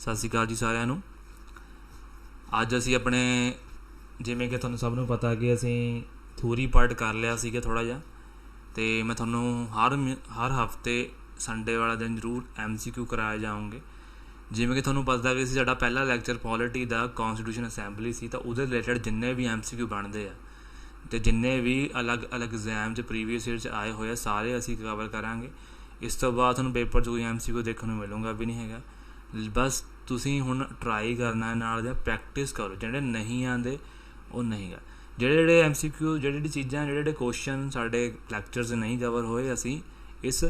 ਸਤਿ ਸ਼੍ਰੀ ਅਕਾਲ ਜੀ ਸਾਰਿਆਂ ਨੂੰ। ਅੱਜ ਅਸੀਂ ਆਪਣੇ ਜਿਵੇਂ ਕਿ ਤੁਹਾਨੂੰ ਸਭ ਨੂੰ ਪਤਾ ਕਿ ਅਸੀਂ ਥਿਊਰੀ ਪਾਰਟ ਕਰ ਲਿਆ ਸੀਗਾ ਥੋੜ੍ਹਾ ਜਿਹਾ, ਅਤੇ ਮੈਂ ਤੁਹਾਨੂੰ ਹਰ ਹਫਤੇ ਸੰਡੇ ਵਾਲਾ ਦਿਨ ਜ਼ਰੂਰ MCQ ਕਰਾਏ ਜਾਊਂਗੇ। ਜਿਵੇਂ ਕਿ ਤੁਹਾਨੂੰ ਪਤਾ ਕਿ ਸਾਡਾ ਪਹਿਲਾ ਲੈਕਚਰ ਪੋਲਿਟੀ ਦਾ ਕੌਂਸਟੀਟਿਊਸ਼ਨ ਅਸੈਂਬਲੀ ਸੀ, ਤਾਂ ਉਹਦੇ ਰਿਲੇਟਡ ਜਿੰਨੇ ਵੀ MCQ ਬਣਦੇ ਆ ਅਤੇ ਜਿੰਨੇ ਵੀ ਅਲੱਗ-ਅਲੱਗ ਐਗਜ਼ਾਮ 'ਚ ਪ੍ਰੀਵੀਅਸ ਈਅਰ 'ਚ ਆਏ ਹੋਏ ਆ ਸਾਰੇ ਅਸੀਂ ਕਵਰ ਕਰਾਂਗੇ। ਇਸ ਤੋਂ ਬਾਅਦ ਤੁਹਾਨੂੰ ਪੇਪਰ 'ਚ ਕੋਈ MCQ ਦੇਖਣ ਨੂੰ ਮਿਲੂਗਾ ਵੀ ਨਹੀਂ ਹੈਗਾ। ਬਸ ਤੁਸੀਂ ਹੁਣ ਟਰਾਈ ਕਰਨਾ ਨਾਲ ਜਾਂ ਪ੍ਰੈਕਟਿਸ ਕਰੋ। ਜਿਹੜੇ ਨਹੀਂ ਆਉਂਦੇ ਉਹ ਨਹੀਂ ਗਾ, ਜਿਹੜੇ MCQ ਜਿਹੜੀ ਚੀਜ਼ਾਂ ਜਿਹੜੇ ਕੁਐਸਚਨ ਸਾਡੇ ਲੈਕਚਰਸ ਨਹੀਂ ਕਵਰ ਹੋਏ ਅਸੀਂ ਇਸ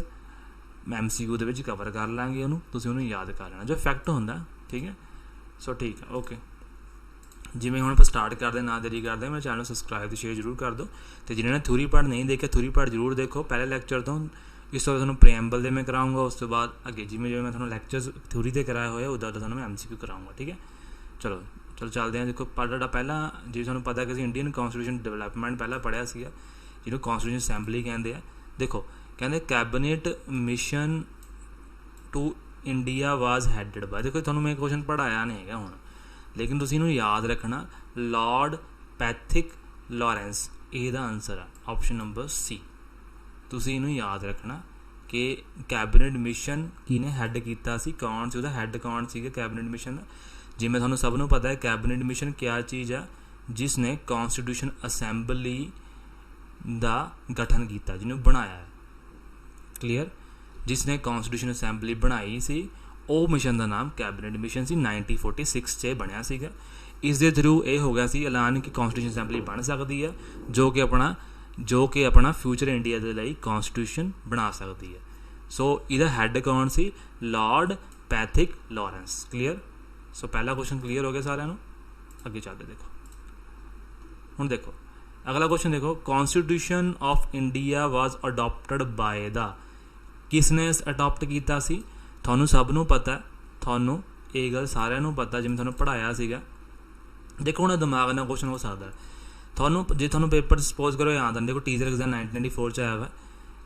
MCQ ਦੇ ਵਿੱਚ ਕਵਰ ਕਰ ਲਾਂਗੇ। ਤੁਸੀਂ ਉਹਨੂੰ ਯਾਦ ਕਰ ਲੈਣਾ ਜੋ ਫੈਕਟ ਹੁੰਦਾ। ਠੀਕ ਹੈ, ਸੋ ਠੀਕ ਹੈ, ਓਕੇ। ਜਿਵੇਂ ਹੁਣ ਆਪਾਂ ਸਟਾਰਟ ਕਰਦੇ ਨਾ ਦੇਰੀ ਕਰਦੇ, ਮੇਰੇ ਚੈਨਲ ਨੂੰ ਸਬਸਕ੍ਰਾਈਬ ਅਤੇ ਸ਼ੇਅਰ ਜ਼ਰੂਰ ਕਰ ਦਿਓ। ਅਤੇ ਜਿਹਨਾਂ ਨੇ ਥਿਊਰੀ ਪਾਰਟ ਨਹੀਂ ਦੇਖਿਆ ਥਿਊਰੀ ਪਾਰਟ ਜ਼ਰੂਰ ਦੇਖੋ ਪਹਿਲੇ ਲੈਕਚਰ ਤੋਂ। ਇਸ ਤੋਂ ਬਾਅਦ ਤੁਹਾਨੂੰ ਪ੍ਰੀਐਂਬਲ ਦੇ ਮੈਂ ਕਰਾਊਂਗਾ, ਉਸ ਤੋਂ ਬਾਅਦ ਅੱਗੇ ਜਿਵੇਂ ਮੈਂ ਤੁਹਾਨੂੰ ਲੈਕਚਰਸ ਥਿਊਰੀ 'ਤੇ ਕਰਾਏ ਹੋਏ ਉੱਦਾਂ ਤੁਹਾਨੂੰ ਮੈਂ MCQ ਕਰਾਊਂਗਾ। ਠੀਕ ਹੈ, ਚਲੋ ਚੱਲਦੇ ਹਾਂ। ਦੇਖੋ ਸਾਡਾ ਪਹਿਲਾਂ ਜਿਵੇਂ ਤੁਹਾਨੂੰ ਪਤਾ ਕਿ ਅਸੀਂ ਇੰਡੀਅਨ ਕੌਂਸਟੀਟਿਊਸ਼ਨ ਡਿਵੈਲਪਮੈਂਟ ਪਹਿਲਾਂ ਪੜ੍ਹਿਆ ਸੀਗਾ, ਜਿਹਨੂੰ ਕੌਂਸਟੀਟਿਊਸ਼ਨ ਅਸੈਂਬਲੀ ਕਹਿੰਦੇ ਆ। ਦੇਖੋ ਕਹਿੰਦੇ cabinet mission to India was headed by. ਦੇਖੋ ਤੁਹਾਨੂੰ ਮੈਂ ਕੁਐਸਚਨ ਪੜ੍ਹਾਇਆ ਨਹੀਂ ਹੈਗਾ ਹੁਣ, ਲੇਕਿਨ ਤੁਸੀਂ ਇਹਨੂੰ ਯਾਦ ਰੱਖਣਾ, ਲਾਰਡ ਪੈਥਿਕ ਲਾਰੈਂਸ। ਇਹਦਾ ਆਨਸਰ ਆ ਆਪਸ਼ਨ ਨੰਬਰ C। ਤੁਸੀਂ ਇਹਨੂੰ ਯਾਦ ਰੱਖਣਾ ਕਿ ਕੈਬਨਿਟ ਮਿਸ਼ਨ ਕਿਹਨੇ ਹੈੱਡ ਕੀਤਾ ਸੀ, ਕੌਣ ਸੀ ਉਹਦਾ ਹੈੱਡ, ਕੌਣ ਸੀਗਾ ਕੈਬਨਿਟ ਮਿਸ਼ਨ ਦਾ। ਜਿਵੇਂ ਤੁਹਾਨੂੰ ਸਭ ਨੂੰ ਪਤਾ ਹੈ ਕੈਬਨਿਟ ਮਿਸ਼ਨ ਕਿਆ ਚੀਜ਼ ਆ, ਜਿਸ ਨੇ ਕੌਂਸਟੀਟਿਊਸ਼ਨ ਅਸੈਂਬਲੀ ਦਾ ਗਠਨ ਕੀਤਾ, ਜਿਹਨੂੰ ਬਣਾਇਆ ਹੈ। ਕਲੀਅਰ, ਜਿਸ ਨੇ ਕੌਂਸਟੀਟਿਊਸ਼ਨ ਅਸੈਂਬਲੀ ਬਣਾਈ ਸੀ ਉਹ ਮਿਸ਼ਨ ਦਾ ਨਾਮ ਕੈਬਨਿਟ ਮਿਸ਼ਨ ਸੀ। 1946 'ਚ ਬਣਿਆ ਸੀਗਾ। ਇਸ ਦੇ ਥਰੂ ਇਹ ਹੋ ਗਿਆ ਸੀ ਐਲਾਨ ਕਿ ਕੌਂਸਟੀਟਿਊਸ਼ਨ ਅਸੈਂਬਲੀ ਬਣ ਸਕਦੀ ਹੈ ਜੋ ਕਿ ਆਪਣਾ ਫਿਊਚਰ ਇੰਡੀਆ ਦੇ ਲਈ ਕੌਂਸਟੀਟਿਊਸ਼ਨ ਬਣਾ ਸਕਦੀ ਹੈ। ਸੋ ਇਹਦਾ ਹੈੱਡ ਕੌਣ ਸੀ? Lord Pethick Lawrence. Clear, so ਪਹਿਲਾ ਕੁਐਸਚਨ ਕਲੀਅਰ ਹੋ ਗਿਆ ਸਾਰਿਆਂ ਨੂੰ। ਅੱਗੇ ਚੱਲਦੇ ਦੇਖੋ, ਹੁਣ ਦੇਖੋ ਅਗਲਾ ਕੁਐਸਚਨ ਦੇਖੋ, ਕੌਂਸਟੀਟਿਊਸ਼ਨ ਆਫ ਇੰਡੀਆ ਵਾਜ਼ ਅਡੋਪਟਡ ਬਾਏ ਦਾ। ਕਿਸ ਨੇ ਅਡੋਪਟ ਕੀਤਾ ਸੀ? ਤੁਹਾਨੂੰ ਸਭ ਨੂੰ ਪਤਾ, ਤੁਹਾਨੂੰ ਇਹ ਗੱਲ ਸਾਰਿਆਂ ਨੂੰ ਪਤਾ, ਜਿਵੇਂ ਤੁਹਾਨੂੰ ਪੜ੍ਹਾਇਆ ਸੀਗਾ। ਦੇਖੋ ਹੁਣ ਦਿਮਾਗ ਨਾਲ ਕੁਐਸਚਨ ਹੋ ਸਕਦਾ ਜੇ ਤੁਹਾਨੂੰ ਪੇਪਰ ਸਪੋਜ਼ ਕਰੋ ਯਾਦ ਆਉਂਦਾ। ਦੇਖੋ ਟੀਚਰ ਐਗਜ਼ਾਮ 1994 'ਚ ਆਇਆ ਵਾ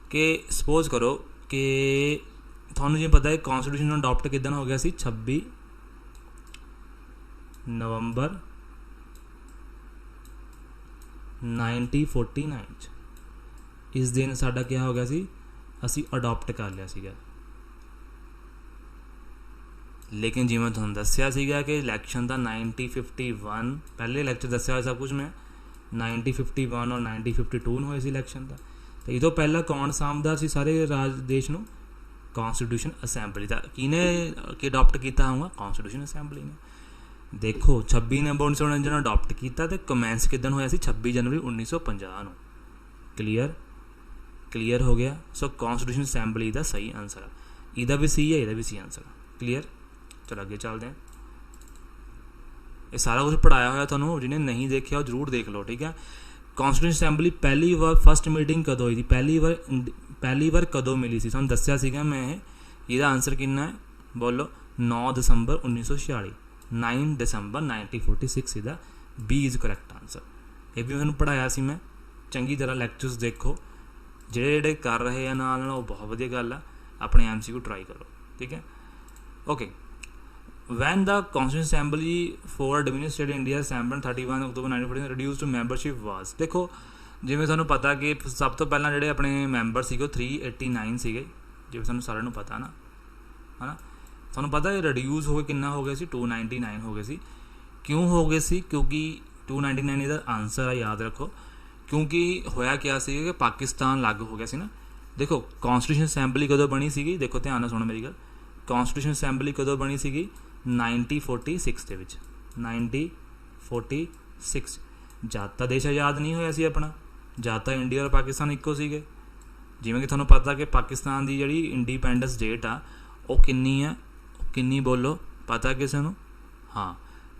ਕਿ ਸਪੋਜ਼ ਕਰੋ ਕਿ ਤੁਹਾਨੂੰ ਜਿਵੇਂ ਪਤਾ ਹੈ ਕੌਂਸਟੀਟਿਊਸ਼ਨ ਨੂੰ ਅਡੋਪਟ ਕਿੱਦਣ ਹੋ ਗਿਆ ਸੀ? 26 ਨਵੰਬਰ 1949 'ਚ। ਇਸ ਦਿਨ ਸਾਡਾ ਕਿਆ ਹੋ ਗਿਆ ਸੀ? ਅਸੀਂ ਅਡੋਪਟ ਕਰ ਲਿਆ ਸੀਗਾ। ਲੇਕਿਨ ਜਿਵੇਂ ਤੁਹਾਨੂੰ ਦੱਸਿਆ ਸੀਗਾ ਕਿ ਇਲੈਕਸ਼ਨ ਦਾ 1951 ਪਹਿਲੇ ਲੈਕਚਰ ਦੱਸਿਆ ਹੋਇਆ ਸਭ ਕੁਝ ਮੈਂ, 1951 ਔਰ 1952 ਨੂੰ ਹੋਏ ਸੀ ਇਲੈਕਸ਼ਨ ਦਾ। ਅਤੇ ਇਹ ਤੋਂ ਪਹਿਲਾਂ ਕੌਣ ਸਾਂਭਦਾ ਸੀ ਸਾਰੇ ਦੇਸ਼ ਨੂੰ? ਕੌਂਸਟੀਟਿਊਸ਼ਨ ਅਸੈਂਬਲੀ ਦਾ। ਕਿਹਨੇ ਅਡੋਪਟ ਕੀਤਾ ਹੋਊਗਾ? ਕੌਂਸਟੀਟਿਊਸ਼ਨ ਅਸੈਂਬਲੀ ਨੇ। ਦੇਖੋ 26 ਨਵੰਬਰ 1949 ਨੂੰ ਅਡੋਪਟ ਕੀਤਾ ਅਤੇ ਕਮੈਂਸ ਕਿੱਦਣ ਹੋਇਆ ਸੀ? 26 ਜਨਵਰੀ 1950 ਨੂੰ। ਕਲੀਅਰ ਹੋ ਗਿਆ। ਸੋ ਕੌਂਸਟੀਟਿਊਸ਼ਨ ਅਸੈਂਬਲੀ ਦਾ ਸਹੀ ਆਨਸਰ ਆ। ਇਹਦਾ ਵੀ ਸੀ ਹੈ, ਇਹਦਾ ਵੀ ਸੀ ਆਨਸਰ ਆ। ਕਲੀਅਰ, ਚਲੋ ਅੱਗੇ ਚੱਲਦੇ ਹਾਂ। ਇਹ ਸਾਰਾ ਕੁਝ ਪੜ੍ਹਾਇਆ ਹੋਇਆ ਤੁਹਾਨੂੰ, ਜਿਹਨੇ ਨਹੀਂ ਦੇਖਿਆ ਉਹ ਜ਼ਰੂਰ ਦੇਖ ਲਓ। ਠੀਕ ਹੈ, ਕੌਂਸਟੀਟਿਊਸ਼ਨ ਅਸੈਂਬਲੀ ਪਹਿਲੀ ਵਾਰ ਫਸਟ ਮੀਟਿੰਗ ਕਦੋਂ ਹੋਈ ਸੀ? ਪਹਿਲੀ ਵਾਰ ਕਦੋਂ ਮਿਲੀ ਸੀ? ਤੁਹਾਨੂੰ ਦੱਸਿਆ ਸੀਗਾ ਮੈਂ। ਇਹਦਾ ਆਨਸਰ ਕਿੰਨਾ ਹੈ ਬੋਲੋ? 9 ਦਸੰਬਰ 1946। 9 ਦਸੰਬਰ 1946 ਇਹਦਾ B ਇਜ਼ ਕਰੈਕਟ ਆਨਸਰ। ਇਹ ਵੀ ਮੈਨੂੰ ਪੜ੍ਹਾਇਆ ਸੀ ਮੈਂ। ਚੰਗੀ ਤਰ੍ਹਾਂ ਲੈਕਚਰਸ ਦੇਖੋ, ਜਿਹੜੇ ਕਰ ਰਹੇ ਆ ਨਾਲ ਉਹ ਬਹੁਤ ਵਧੀਆ ਗੱਲ ਆ। ਆਪਣੇ MCQ ਟਰਾਈ ਕਰੋ। ਠੀਕ ਹੈ, okay. When the constitution assembly for administrative India assembled 31 October 1949 reduce to membership was. ਦੇਖੋ ਜਿਵੇਂ ਤੁਹਾਨੂੰ ਪਤਾ ਕਿ ਸਭ ਤੋਂ ਪਹਿਲਾਂ ਜਿਹੜੇ ਆਪਣੇ ਮੈਂਬਰ ਸੀਗੇ ਉਹ 389 ਸੀਗੇ, ਜਿਵੇਂ ਸਾਨੂੰ ਸਾਰਿਆਂ ਨੂੰ ਪਤਾ ਨਾ, ਹੈ ਨਾ। ਤੁਹਾਨੂੰ ਪਤਾ ਇਹ ਰਿਡਿਊਸ ਹੋ ਕੇ ਕਿੰਨਾ ਹੋ ਗਿਆ ਸੀ? 299 ਹੋ ਗਏ ਸੀ। ਕਿਉਂ ਹੋ ਗਏ ਸੀ? ਕਿਉਂਕਿ 299 ਇਹਦਾ ਆਨਸਰ ਆ, ਯਾਦ ਰੱਖੋ। ਕਿਉਂਕਿ ਹੋਇਆ ਕਿਆ ਸੀ ਕਿ ਪਾਕਿਸਤਾਨ ਅਲੱਗ ਹੋ ਗਿਆ ਸੀ ਨਾ। ਦੇਖੋ ਕੌਂਸਟੀਟਿਊਸ਼ਨ ਅਸੈਂਬਲੀ ਕਦੋਂ ਬਣੀ ਸੀਗੀ? ਦੇਖੋ ਧਿਆਨ ਨਾਲ ਸੁਣੋ ਮੇਰੀ ਗੱਲ। ਕੌਂਸਟੀਟਿਊਸ਼ਨ ਅਸੈਂਬਲੀ ਕਦੋਂ ਬਣੀ ਸੀਗੀ? 1946 ਦੇ ਵਿੱਚ। 1946। ਜਦ ਤਾਂ ਦੇਸ਼ ਆਜ਼ਾਦ ਨਹੀਂ ਹੋਇਆ ਸੀ ਆਪਣਾ, ਜਦ ਤਾਂ ਇੰਡੀਆ ਔਰ ਪਾਕਿਸਤਾਨ ਇੱਕੋ ਸੀਗੇ। ਜਿਵੇਂ ਕਿ ਤੁਹਾਨੂੰ ਪਤਾ ਕਿ ਪਾਕਿਸਤਾਨ ਦੀ ਜਿਹੜੀ ਇੰਡੀਪੈਂਡੈਂਸ ਡੇਟ ਆ ਉਹ ਕਿੰਨੀ ਆ? ਕਿੰਨੀ ਬੋਲੋ, ਪਤਾ ਕਿਸੇ ਨੂੰ? ਹਾਂ,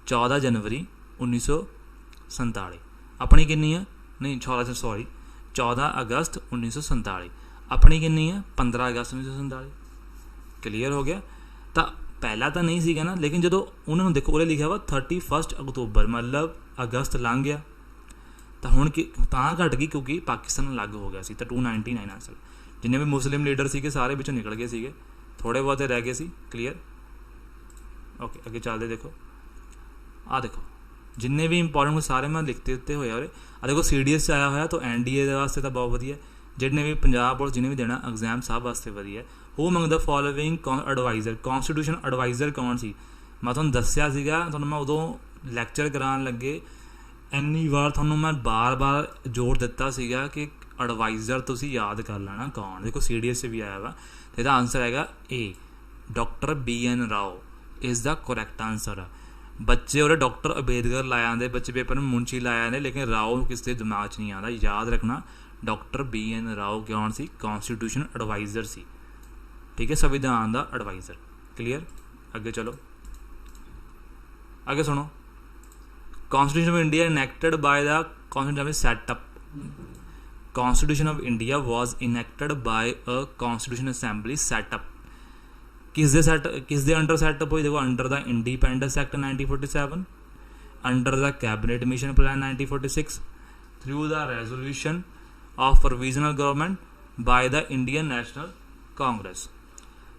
14 ਜਨਵਰੀ 1947। ਆਪਣੀ ਕਿੰਨੀ ਆ? ਨਹੀਂ 14 ਅਗਸਤ 1947। ਆਪਣੀ ਕਿੰਨੀ ਆ? 15 ਅਗਸਤ 1947। ਕਲੀਅਰ ਹੋ ਗਿਆ। ਤਾਂ ਪਹਿਲਾਂ ਤਾਂ ਨਹੀਂ ਸੀਗਾ ਨਾ, ਲੇਕਿਨ ਜਦੋਂ ਉਹਨਾਂ ਨੂੰ ਦੇਖੋ ਉਹਦੇ ਲਿਖਿਆ ਵਾ 31 ਅਕਤੂਬਰ, ਮਤਲਬ ਅਗਸਤ ਲੰਘ ਗਿਆ। ਤਾਂ ਹੁਣ ਤਾਂ ਘਟ ਗਈ ਕਿਉਂਕਿ ਪਾਕਿਸਤਾਨ ਅਲੱਗ ਹੋ ਗਿਆ ਸੀ। ਤਾਂ 299 ਆਨਸਰ। ਜਿੰਨੇ ਵੀ ਮੁਸਲਿਮ ਲੀਡਰ ਸੀਗੇ ਸਾਰੇ ਵਿੱਚੋਂ ਨਿਕਲ ਗਏ ਸੀਗੇ, ਥੋੜ੍ਹੇ ਬਹੁਤੇ ਰਹਿ ਗਏ ਸੀ। ਕਲੀਅਰ, ओके अगे चलते देखो आ देखो जिन्ने भी इंपॉर्टेंट सारे मैं लिखते दिते हुए और आ देखो CDS च आया होया तो NDA दे वास्ते तो बहुत वधिया जिन्हें भी पंजाब पुलिस जिन्हें भी देना एग्जाम सब वास्ते वधिया who among the following adviser constitution adviser कौन सी मैं तुहानूं दस्सिया सीगा तुहानूं मैं उदों लैक्चर कराउण लगे इन्नी बार तुहानूं मैं बार बार जोर दिता सीगा कि एडवाइजर तुसीं याद कर लेना कौन देखो CDS च भी आया वा तो इसदा आंसर हैगा ए doctor BN Rao is the correct answer बच्चे और डॉक्टर अंबेडकर लाए आते बच्चे पेपर में मुंशी लाए आते लेकिन राओ किसी दिमाग च नहीं आता याद रखना डॉक्टर BN राओ कौन सी कॉन्स्टिट्यूशन एडवाइजर सी ठीक है संविधान का एडवाइजर क्लीयर अगे चलो आगे सुनो constitution of India enacted by the constitution setup constitution of India was enacted by a constitution assembly setup किस दे अंडर सैटअप हुई देखो under the independence act 1947 under the cabinet mission plan 1946 through the resolution of provisional government by the Indian National Congress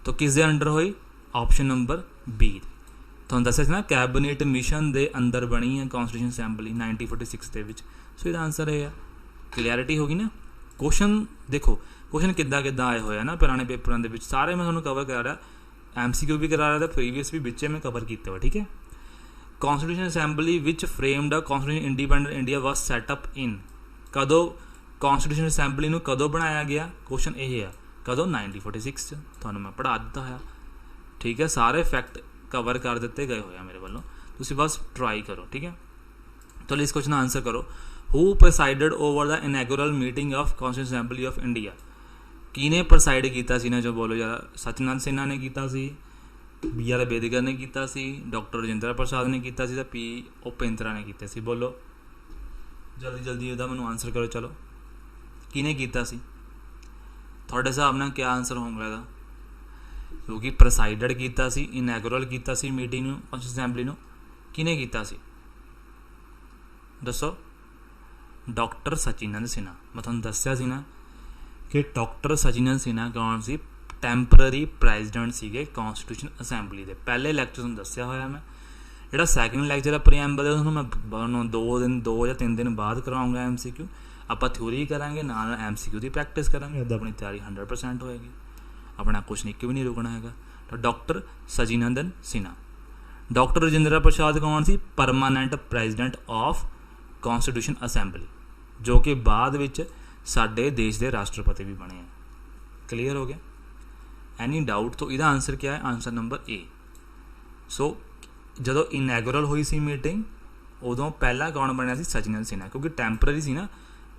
तो किस दे under हुई option number B तुहानूं दस्सिया सी ना कैबिनेट मिशन दे अंदर बनी है कॉन्स्टिट्यूशन असैंबली 1946 दे विच सो इसदा आंसर ये है क्लैरिटी होगी ना क्वेश्चन देखो क्वेश्चन किद्दां किद्दां आए हुए ना पुराने पेपरों के सारे मैं तुहानूं कवर करा रहा MCQ भी करा रहा था प्रीवियस भी बिच्चे में कवर किया हुआ ठीक है constitution assembly which framed a constitution independent India was set up in कदों कॉन्स्टिट्यूशन असैंबली नूं कदों बनाया गया क्वेश्चन ये है कदों 1946 च तुहानूं मैं पढ़ा दिता है ठीक है सारे फैक्ट कवर कर दिते गए हुए मेरे वालों तुसीं बस ट्राई करो ठीक है चलो इस क्वेश्चन आंसर करो who presided over the inaugural meeting of constitution assembly of India किने प्रिसाइड किया सी ना जो बोलो यार सचिनंद सिन्हा ने किया सी BR अंबेडकर ने किया सी डॉक्टर राजेंद्र प्रसाद ने किया सी P उपेंद्रा ने किया सी बोलो जल्दी जल्दी उसका मैं आंसर करो चलो किने किया सी थोड़े हिसाब नाल क्या आंसर होगा इसदा क्योंकि प्रिसाइडेड किया सी इनैगुरल किया सी मीटिंग कॉन्स्टिट्यूशन असैंबली नूं किने किया सी दसो डॉक्टर सचिनंद सिन्हा मैं तुहानूं दस्सिया सी ना कि डॉक्टर सचिनंद सिन्हा कौन सी टैंपररी प्रेजिडेंट सीगे कॉन्स्टिट्यूशन असैंबली के पहले लैक्चर में दस्सिया होया मैं जो सैकेंड लैक्चर है प्रीएम्बल मैं 2 या 3 दिन बाद कराऊंगा MCQ आप थ्योरी करांगे नाल MCQ की प्रैक्टिस करांगे इदा अपनी तैयारी 100% होएगी अपना कुछ निक भी नहीं रुकना है तो डॉक्टर सचिनंदन सिन्हा डॉक्टर राजेंद्र प्रसाद कौन सी permanent president of constitution assembly जो कि बाद विच साडे देश के राष्ट्रपति भी बने हैं क्लीयर हो गया एनी डाउट तो इसका आंसर क्या है आंसर नंबर ए सो जदों इनैगुरल हुई सी मीटिंग उदों पहला कौन बनया सी सचिनंद सिन्हा क्योंकि टैंपररी सी ना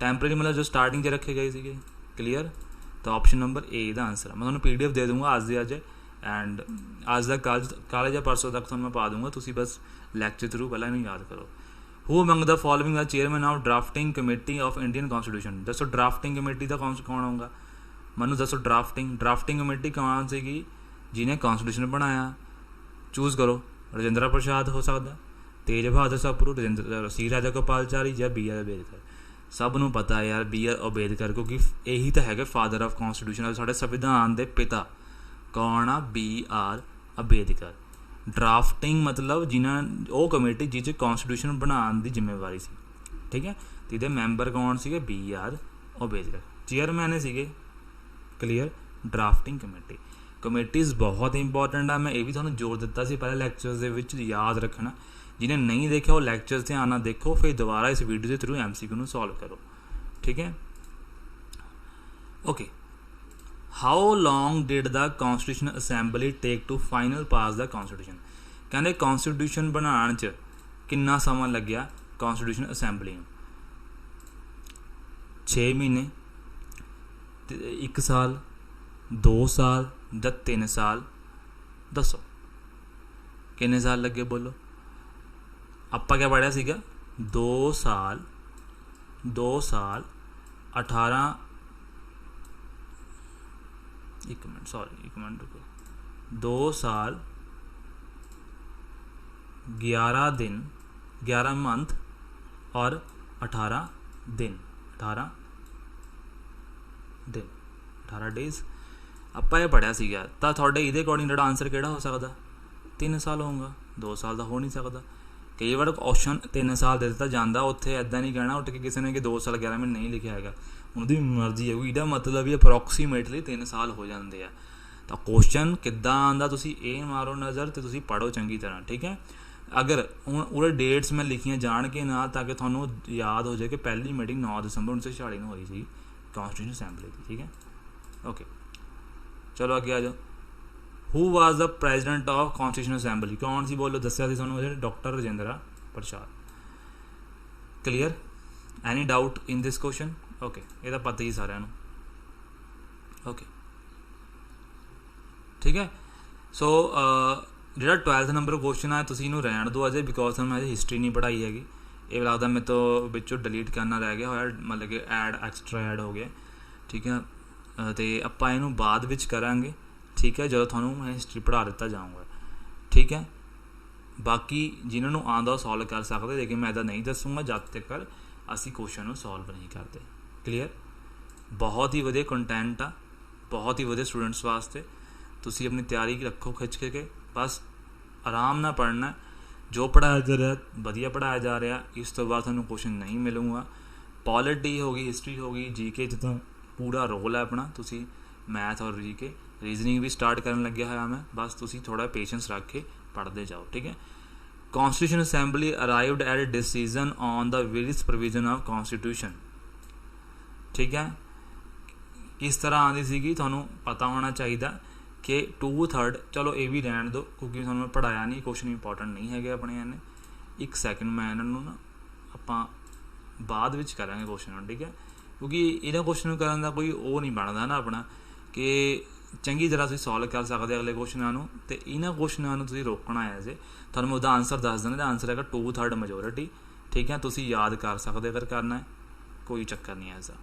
टैंपररी मतलब जो स्टार्टिंग रखे गए थे क्लीयर तो ऑप्शन नंबर ए का आंसर है मैं तुहानूं PDF दे दूँगा अज अज एंड अज तक कल या परसों तक तुहानूं मैं पा दूँगा तुसीं बस लैक्चर थ्रू पहला इन्हूं याद करो who among the following the chairman of drafting committee of Indian constitution दसो ड्राफ्टिंग कमेटी का कौन होगा मनु दसो ड्राफ्टिंग कमेटी कौन सी जिन्हें कॉन्स्टिट्यूशन बनाया चूज़ करो राजेंद्र प्रसाद हो सकता तेज बहादुर सप्रू सी राजा गोपालचारी या BR अंबेडकर सब नूं पता है यार BR अंबेडकर क्योंकि यही तो है फादर ऑफ कॉन्स्टिट्यूशन साढ़े संविधान के पिता कौन आ BR अंबेडकर ड्राफ्टिंग मतलब जिन्हें वो कमेटी जिस कॉन्स्टिट्यूशन बनाने की जिम्मेवारी सी ठीक है तो ये मैंबर कौन से BR अंबेडकर चेयरमैन सीगे क्लीयर ड्राफ्टिंग कमेटीज़ बहुत इंपॉर्टेंट है मैं ये भी थोड़ा जोर दिता सी पहले लैक्चर्स के याद रखना जिन्हें नहीं देखा वो लैक्चर्स ध्यान नाल देखो फिर दोबारा इस वीडियो के थ्रू MCQ नूं सॉल्व करो ठीक है okay how long did the constitution assembly take to final pass the constitution कहते कॉन्स्टिट्यूशन बनाने च कितना समा लग्या कॉन्स्टिट्यूशन असैंबली 6 महीने 1 साल 2 साल या 3 साल दसो किन्ने साल लगे बोलो आपां क्या पढ़िया सीगा 2 साल 18 एक मिनट रुको 2 साल 11 दिन 11 मंथ और 18 दिन 18 डेज ਆਪਾਂ ਇਹ ਪੜਿਆ ਸੀਗਾ ਤਾਂ ਤੁਹਾਡੇ ਇਹਦੇ ਅਕੋਰਡਿੰਗ ਜਿਹੜਾ ਆਨਸਰ ਕਿਹੜਾ ਹੋ ਸਕਦਾ 3 ਸਾਲ ਹੋਊਗਾ, 2 ਸਾਲ ਦਾ ਹੋ ਨਹੀਂ ਸਕਦਾ। ਕਈ ਵਾਰ ਆਪਸ਼ਨ 3 ਸਾਲ ਦੇ ਦਿੱਤਾ ਜਾਂਦਾ, ਉੱਥੇ ਇੱਦਾਂ ਨਹੀਂ ਕਹਿਣਾ ਉੱਠ ਕੇ ਕਿਸੇ ਨੇ ਕਿ 2 ਸਾਲ 11 ਮਹੀਨੇ ਨਹੀਂ ਲਿਖਿਆ ਹੈਗਾ, ਉਹਦੀ ਮਰਜ਼ੀ ਹੈ। ਇਹਦਾ ਮਤਲਬ ਵੀ ਅਪਰੋਕਸੀਮੇਟਲੀ 3 ਸਾਲ ਹੋ ਜਾਂਦੇ ਆ। ਤਾਂ ਕੁਐਸਚਨ ਕਿੱਦਾਂ ਆਉਂਦਾ ਤੁਸੀਂ ਇਹ ਮਾਰੋ ਨਜ਼ਰ ਅਤੇ ਤੁਸੀਂ ਪੜ੍ਹੋ ਚੰਗੀ ਤਰ੍ਹਾਂ, ਠੀਕ ਹੈ। ਅਗਰ ਹੁਣ ਉਹਦੇ ਡੇਟਸ ਮੈਂ ਲਿਖੀਆਂ ਜਾਣ ਕੇ ਨਾਲ, ਤਾਂ ਕਿ ਤੁਹਾਨੂੰ ਯਾਦ ਹੋ ਜਾਏ ਕਿ ਪਹਿਲੀ ਮੀਟਿੰਗ 9 ਦਸੰਬਰ 1946 ਨੂੰ ਹੋਈ ਸੀ ਕੌਂਸਟੀਟਿਊਸ਼ਨ ਅਸੈਂਬਲੀ ਦੀ, ਠੀਕ ਹੈ। ਓਕੇ, ਚਲੋ ਅੱਗੇ ਆ ਜਾਓ। ਹੂ ਵਾਜ਼ ਦਾ ਪ੍ਰੈਜ਼ੀਡੈਂਟ ਆਫ ਕੌਂਸਟੀਟਿਊਸ਼ਨ ਅਸੈਂਬਲੀ? ਕੌਣ ਸੀ ਬੋਲੋ, ਦੱਸਿਆ ਸੀ ਤੁਹਾਨੂੰ, ਡਾਕਟਰ ਰਜਿੰਦਰਾ ਪ੍ਰਸਾਦ। ਕਲੀਅਰ? ਐਨੀ ਡਾਊਟ ਇਨ ਦਿਸ ਕੁਐਸਚਨ? ਓਕੇ, ਇਹਦਾ ਪਤਾ ਹੀ ਸਾਰਿਆਂ ਨੂੰ। ਓਕੇ, ਠੀਕ ਹੈ। ਸੋ ਜਿਹੜਾ 12th ਨੰਬਰ ਕੁਐਸਚਨ ਹੈ ਤੁਸੀਂ ਇਹਨੂੰ ਰਹਿਣ ਦਿਓ ਅਜੇ, ਬਿਕੋਜ਼ ਮੈਂ ਅਜੇ ਹਿਸਟਰੀ ਨਹੀਂ ਪੜ੍ਹਾਈ ਹੈਗੀ। ਇਹ ਲੱਗਦਾ ਮੇਰੇ ਤੋਂ ਵਿੱਚੋਂ ਡਿਲੀਟ ਕਰਨਾ ਰਹਿ ਗਿਆ ਹੋਇਆ, ਮਤਲਬ ਕਿ ਐਕਸਟਰਾ ਐਡ ਹੋ ਗਿਆ, ਠੀਕ ਹੈ। ਅਤੇ ਆਪਾਂ ਇਹਨੂੰ ਬਾਅਦ ਵਿੱਚ ਕਰਾਂਗੇ, ਠੀਕ ਹੈ, ਜਦੋਂ ਤੁਹਾਨੂੰ ਮੈਂ ਹਿਸਟਰੀ ਪੜ੍ਹਾ ਦਿੱਤਾ ਜਾਊਂਗਾ, ਠੀਕ ਹੈ। ਬਾਕੀ ਜਿਨ੍ਹਾਂ ਨੂੰ ਆਉਂਦਾ ਉਹ ਸੋਲਵ ਕਰ ਸਕਦੇ, ਲੇਕਿਨ ਮੈਂ ਇੱਦਾਂ ਨਹੀਂ ਦੱਸੂੰਗਾ ਜਦ ਤੱਕ ਅਸੀਂ ਕੁਐਸਚਨ ਨੂੰ ਸੋਲਵ ਨਹੀਂ ਕਰਦੇ। ਕਲੀਅਰ? ਬਹੁਤ ਹੀ ਵਧੀਆ ਕੰਟੈਂਟ ਆ, ਬਹੁਤ ਹੀ ਵਧੀਆ ਸਟੂਡੈਂਟਸ ਵਾਸਤੇ। ਤੁਸੀਂ ਆਪਣੀ ਤਿਆਰੀ ਰੱਖੋ ਖਿੱਚ ਕੇ, ਬਸ ਆਰਾਮ ਨਾਲ ਪੜ੍ਹਨਾ। ਜੋ ਪੜ੍ਹਾਇਆ ਜਾ ਰਿਹਾ ਵਧੀਆ ਪੜ੍ਹਾਇਆ ਜਾ ਰਿਹਾ। ਇਸ ਤੋਂ ਬਾਅਦ ਤੁਹਾਨੂੰ ਕੁਐਸਚਨ ਨਹੀਂ ਮਿਲੂਗਾ। ਪੋਲਿਟੀ ਹੋ ਗਈ, ਹਿਸਟਰੀ ਹੋ ਗਈ, GK 'ਚ ਤਾਂ ਪੂਰਾ ਰੋਲ ਹੈ ਆਪਣਾ। ਤੁਸੀਂ ਮੈਥ ਔਰ GK ਰੀਜ਼ਨਿੰਗ ਵੀ ਸਟਾਰਟ ਕਰਨ ਲੱਗਿਆ ਹੋਇਆ ਮੈਂ, ਬਸ ਤੁਸੀਂ ਥੋੜ੍ਹਾ ਪੇਸ਼ੈਂਸ ਰੱਖ ਕੇ ਪੜ੍ਹਦੇ ਜਾਓ, ਠੀਕ ਹੈ। Constitution assembly arrived at a decision on the various provision of constitution, ਠੀਕ ਹੈ। ਕਿਸ ਤਰ੍ਹਾਂ ਆਉਂਦੀ ਸੀਗੀ ਤੁਹਾਨੂੰ ਪਤਾ ਹੋਣਾ ਚਾਹੀਦਾ ਕਿ 2/3, ਚਲੋ ਇਹ ਵੀ ਰਹਿਣ ਦਿਓ ਕਿਉਂਕਿ ਤੁਹਾਨੂੰ ਮੈਂ ਪੜ੍ਹਾਇਆ ਨਹੀਂ, ਕੁਐਸਚਨ ਇੰਪੋਰਟੈਂਟ ਨਹੀਂ ਹੈਗੇ ਆਪਣੇ ਇਹਨੇ। 1 ਸੈਕਿੰਡ, ਮੈਂ ਇਹਨਾਂ ਨੂੰ ਨਾ ਆਪਾਂ ਬਾਅਦ ਵਿੱਚ ਕਰਾਂਗੇ ਕੁਐਸਚਨ ਨੂੰ, ਠੀਕ ਹੈ। ਕਿਉਂਕਿ ਇਹਨਾਂ ਕੁਐਸਚਨ ਨੂੰ ਕਰਨ ਦਾ ਕੋਈ ਉਹ ਨਹੀਂ ਬਣਦਾ ਨਾ ਆਪਣਾ, ਕਿ ਚੰਗੀ ਤਰ੍ਹਾਂ ਤੁਸੀਂ ਸੋਲਵ ਕਰ ਸਕਦੇ ਅਗਲੇ ਕੁਐਸਚਨਾਂ ਨੂੰ, ਅਤੇ ਇਹਨਾਂ ਕੁਐਸਚਨਾਂ ਨੂੰ ਤੁਸੀਂ ਰੋਕਣਾ ਹੈ। ਜੇ ਤੁਹਾਨੂੰ ਮੈਂ ਉਹਦਾ ਆਨਸਰ ਦੱਸ ਦਿੰਦਾ, ਆਨਸਰ ਹੈਗਾ 2/3 ਮੈਜੋਰਿਟੀ, ਠੀਕ ਹੈ। ਤੁਸੀਂ ਯਾਦ ਕਰ ਸਕਦੇ ਅਗਰ ਕਰਨਾ ਹੈ, ਕੋਈ ਚੱਕਰ ਨਹੀਂ ਐਸਾ।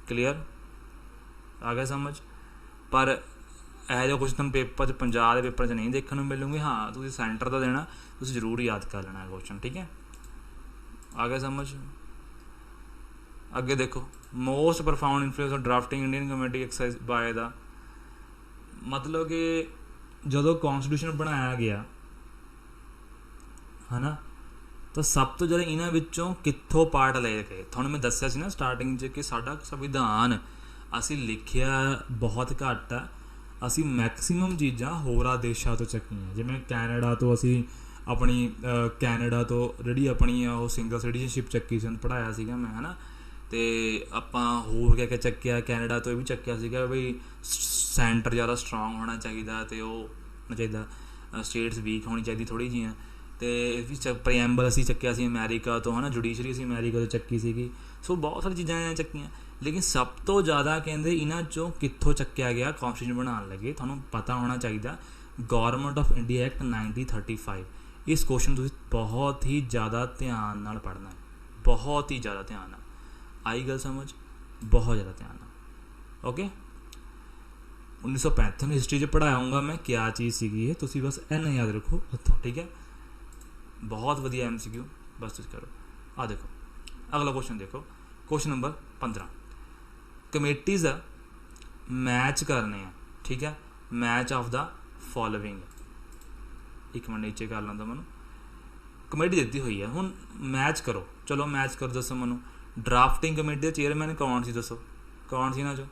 ਕਲੀਅਰ? ਆ ਗਿਆ ਸਮਝ? ਪਰ ਇਹੋ ਜਿਹਾ ਕੁਛ ਤੁਹਾਨੂੰ ਪੇਪਰ 'ਚ, ਪੰਜਾਬ ਦੇ ਪੇਪਰ 'ਚ ਨਹੀਂ ਦੇਖਣ ਨੂੰ ਮਿਲੂਗੇ। ਹਾਂ, ਤੁਸੀਂ ਸੈਂਟਰ ਦਾ ਦੇਣਾ, ਤੁਸੀਂ ਜ਼ਰੂਰ ਯਾਦ ਕਰ ਲੈਣਾ ਕੁਐਸਚਨ, ਠੀਕ ਹੈ। ਆ ਗਿਆ ਸਮਝ? ਅੱਗੇ ਦੇਖੋ, most profound influence of drafting Indian committee exercise by the, ਮਤਲਬ ਕਿ ਜਦੋਂ ਕੌਂਸਟੀਟਿਊਸ਼ਨ ਬਣਾਇਆ ਗਿਆ ਹੈ ਨਾ, ਤਾਂ ਸਭ ਤੋਂ ਜ਼ਿਆਦਾ ਇਹਨਾਂ ਵਿੱਚੋਂ ਕਿੱਥੋਂ ਪਾਰਟ ਲਏ ਗਏ? ਤੁਹਾਨੂੰ ਮੈਂ ਦੱਸਿਆ ਸੀ ਨਾ ਸਟਾਰਟਿੰਗ 'ਚ ਕਿ ਸਾਡਾ ਸੰਵਿਧਾਨ ਅਸੀਂ ਲਿਖਿਆ ਬਹੁਤ ਘੱਟ ਆ। ਅਸੀਂ ਮੈਕਸੀਮਮ ਚੀਜ਼ਾਂ ਹੋਰਾਂ ਦੇਸ਼ਾਂ ਤੋਂ ਚੱਕੀਆਂ, ਜਿਵੇਂ ਕੈਨੇਡਾ ਤੋਂ ਅਸੀਂ ਆਪਣੀ ਕੈਨੇਡਾ ਤੋਂ ਜਿਹੜੀ ਆਪਣੀ ਉਹ ਸਿੰਗਲ ਸਿਟੀਜ਼ਨਸ਼ਿਪ ਚੱਕੀ ਸੀ, ਪੜ੍ਹਾਇਆ ਸੀਗਾ ਮੈਂ, ਹੈ ਨਾ। ਅਤੇ ਆਪਾਂ ਹੋਰ ਕਹਿ ਕੇ ਚੱਕਿਆ ਕੈਨੇਡਾ ਤੋਂ ਇਹ ਵੀ ਚੱਕਿਆ ਸੀਗਾ ਬਈ ਸੈਂਟਰ ਜ਼ਿਆਦਾ ਸਟਰੋਂਗ ਹੋਣਾ ਚਾਹੀਦਾ, ਅਤੇ ਉਹ ਹੋਣਾ ਚਾਹੀਦਾ, ਸਟੇਟਸ ਵੀਕ ਹੋਣੀ ਚਾਹੀਦੀ ਥੋੜ੍ਹੀ ਜਿਹੀਆਂ। ਅਤੇ ਇਹ ਵੀ ਪ੍ਰੀਐਂਬਲ ਅਸੀਂ ਚੱਕਿਆ ਸੀ ਅਮੈਰੀਕਾ ਤੋਂ, ਹੈ ਨਾ। ਜੁਡੀਸ਼ਰੀ ਅਸੀਂ ਅਮੈਰੀਕਾ ਤੋਂ ਚੱਕੀ ਸੀਗੀ। ਸੋ ਬਹੁਤ ਸਾਰੀ ਚੀਜ਼ਾਂ ਚੱਕੀਆਂ, ਲੇਕਿਨ ਸਭ ਤੋਂ ਜ਼ਿਆਦਾ ਕਹਿੰਦੇ ਇਹਨਾਂ 'ਚੋਂ ਕਿੱਥੋਂ ਚੱਕਿਆ ਗਿਆ ਕੌਂਸਟੀਟਿਊਸ਼ਨ ਬਣਾਉਣ ਲੱਗੇ, ਤੁਹਾਨੂੰ ਪਤਾ ਹੋਣਾ ਚਾਹੀਦਾ। Government of India act 1935। ਇਸ ਕੁਐਸਚਨ ਤੁਸੀਂ ਬਹੁਤ ਹੀ ਜ਼ਿਆਦਾ ਧਿਆਨ ਨਾਲ ਪੜ੍ਹਨਾ ਹੈ, ਬਹੁਤ ਹੀ ਜ਼ਿਆਦਾ ਧਿਆਨ ਨਾਲ। ਆਈ ਗੱਲ ਸਮਝ? ਬਹੁਤ ਜ਼ਿਆਦਾ ਧਿਆਨ ਨਾਲ। ਓਕੇ, 1935 ਨੂੰ ਹਿਸਟਰੀ 'ਚ ਪੜ੍ਹਾਉਂਗਾ ਮੈਂ ਕਿਆ ਚੀਜ਼ ਸੀਗੀ ਇਹ, ਤੁਸੀਂ ਬਸ ਇੰਨਾ ਯਾਦ ਰੱਖੋ ਉੱਥੋਂ, ਠੀਕ ਹੈ। ਬਹੁਤ ਵਧੀਆ MCQ, ਬਸ ਤੁਸੀਂ ਕਰੋ। ਆਹ ਦੇਖੋ ਅਗਲਾ ਕੁਐਸਚਨ, ਦੇਖੋ ਕੁਐਸਚਨ ਨੰਬਰ 15। ਕਮੇਟੀਜ਼ ਮੈਚ ਕਰਨੇ ਆ, ਠੀਕ ਹੈ। ਮੈਚ ਆਫ ਦਾ ਫੋਲੋਇੰਗ, ਇੱਕ ਮਿੰਟ ਨੀਚੇ ਕਰ ਲੈਂਦਾ, ਮੈਨੂੰ ਕਮੇਟੀ ਦਿੱਤੀ ਹੋਈ ਹੈ, ਹੁਣ ਮੈਚ ਕਰੋ। ਚਲੋ ਮੈਚ ਕਰੋ, ਦੱਸੋ ਮੈਨੂੰ ਡਰਾਫਟਿੰਗ ਕਮੇਟੀ ਦਾ ਚੇਅਰਮੈਨ ਕੌਣ ਸੀ? ਦੱਸੋ ਕੌਣ ਸੀ ਇਹਨਾਂ 'ਚੋਂ?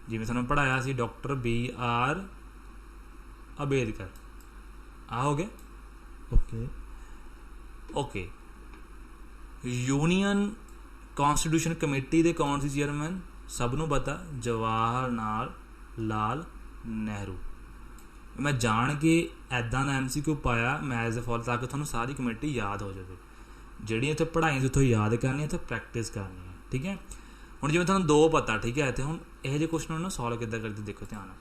ਜਿਵੇਂ ਤੁਹਾਨੂੰ ਪੜ੍ਹਾਇਆ ਸੀ, ਡਾਕਟਰ BR ਅੰਬੇਦਕਰ। ਆ ਹੋ ਗਿਆ? ਓਕੇ। ਯੂਨੀਅਨ ਕੌਂਸਟੀਟਿਊਸ਼ਨ ਕਮੇਟੀ ਦੇ ਕੌਣ ਸੀ ਚੇਅਰਮੈਨ? ਸਭ ਨੂੰ ਪਤਾ, ਜਵਾਹਰ ਲਾਲ ਨਹਿਰੂ। ਮੈਂ ਜਾਣ ਕੇ ਇੱਦਾਂ ਦਾ MCQ ਪਾਇਆ ਮੈਥ ਦੇ ਫੋਲ, ਤਾਂ ਕਿ ਤੁਹਾਨੂੰ ਸਾਰੀ ਕਮੇਟੀ ਯਾਦ ਹੋ ਜਾਵੇ। ਜਿਹੜੀਆਂ ਇੱਥੇ ਪੜ੍ਹਾਈਆਂ ਉੱਥੋਂ ਯਾਦ ਕਰਨੀਆਂ, ਇੱਥੇ ਪ੍ਰੈਕਟਿਸ ਕਰਨੀ ਹੈ, ਠੀਕ ਹੈ। ਹੁਣ ਜਿਵੇਂ ਤੁਹਾਨੂੰ 2 ਪਤਾ, ਠੀਕ ਹੈ, ਅਤੇ ਹੁਣ ਇਹੋ ਜਿਹੇ ਕੁਐਸਚਨ ਨੂੰ ਨਾ ਸੋਲਵ ਕਿੱਦਾਂ ਕਰਦੇ ਦੇਖੋ ਧਿਆਨ ਨਾਲ।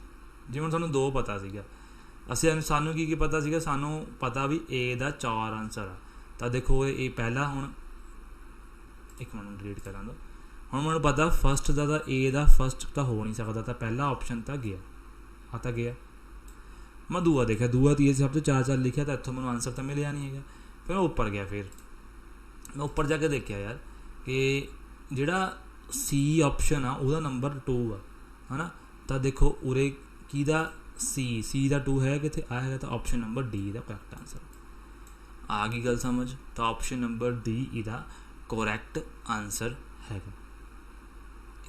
ਜਿਵੇਂ ਤੁਹਾਨੂੰ 2 ਪਤਾ ਸੀਗਾ, ਸਾਨੂੰ ਕੀ ਪਤਾ ਸੀਗਾ? ਸਾਨੂੰ ਪਤਾ ਵੀ A ਦਾ 4 ਆਨਸਰ ਆ, ਤਾਂ ਦੇਖੋ ਇਹ ਪਹਿਲਾ, ਹੁਣ ਇੱਕ ਮਿੰਟ ਡਿਲੀਟ ਕਰਾਂ ਦੋ। ਹੁਣ ਮੈਨੂੰ ਪਤਾ ਫਸਟ ਦਾ ਤਾਂ A ਦਾ ਫਸਟ ਤਾਂ ਹੋ ਨਹੀਂ ਸਕਦਾ, ਤਾਂ ਪਹਿਲਾ ਆਪਸ਼ਨ ਤਾਂ ਗਿਆ, ਆ ਤਾਂ ਗਿਆ। ਮੈਂ ਦੂਆ ਦੇਖਿਆ, ਦੂਆ ਤੀਏ ਸਭ ਤੋਂ 4 ਲਿਖਿਆ, ਤਾਂ ਇੱਥੋਂ ਮੈਨੂੰ ਆਨਸਰ ਤਾਂ ਮਿਲਿਆ ਨਹੀਂ ਹੈਗਾ। ਫਿਰ ਮੈਂ ਉੱਪਰ ਗਿਆ, ਫਿਰ ਮੈਂ ਉੱਪਰ ਜਾ ਕੇ ਦੇਖਿਆ ਯਾਰ ਕਿ ਜਿਹੜਾ C ਆਪਸ਼ਨ ਆ ਉਹਦਾ ਨੰਬਰ 2 ਆ, ਹੈ ਨਾ। ਤਾਂ ਦੇਖੋ ਉਰੇ ਕਿਹਦਾ सी ਦਾ 2 ਹੈ ਕਿੱਥੇ ਆ ਹੈਗਾ, ਤਾਂ ਆਪਸ਼ਨ ਨੰਬਰ ਡੀ ਦਾ ਕਰੈਕਟ ਆਨਸਰ। ਆ ਗਈ ਗੱਲ ਸਮਝ? ਤਾਂ ਆਪਸ਼ਨ ਨੰਬਰ ਡੀ ਇਹਦਾ ਕਰੈਕਟ ਆਨਸਰ ਹੈਗਾ।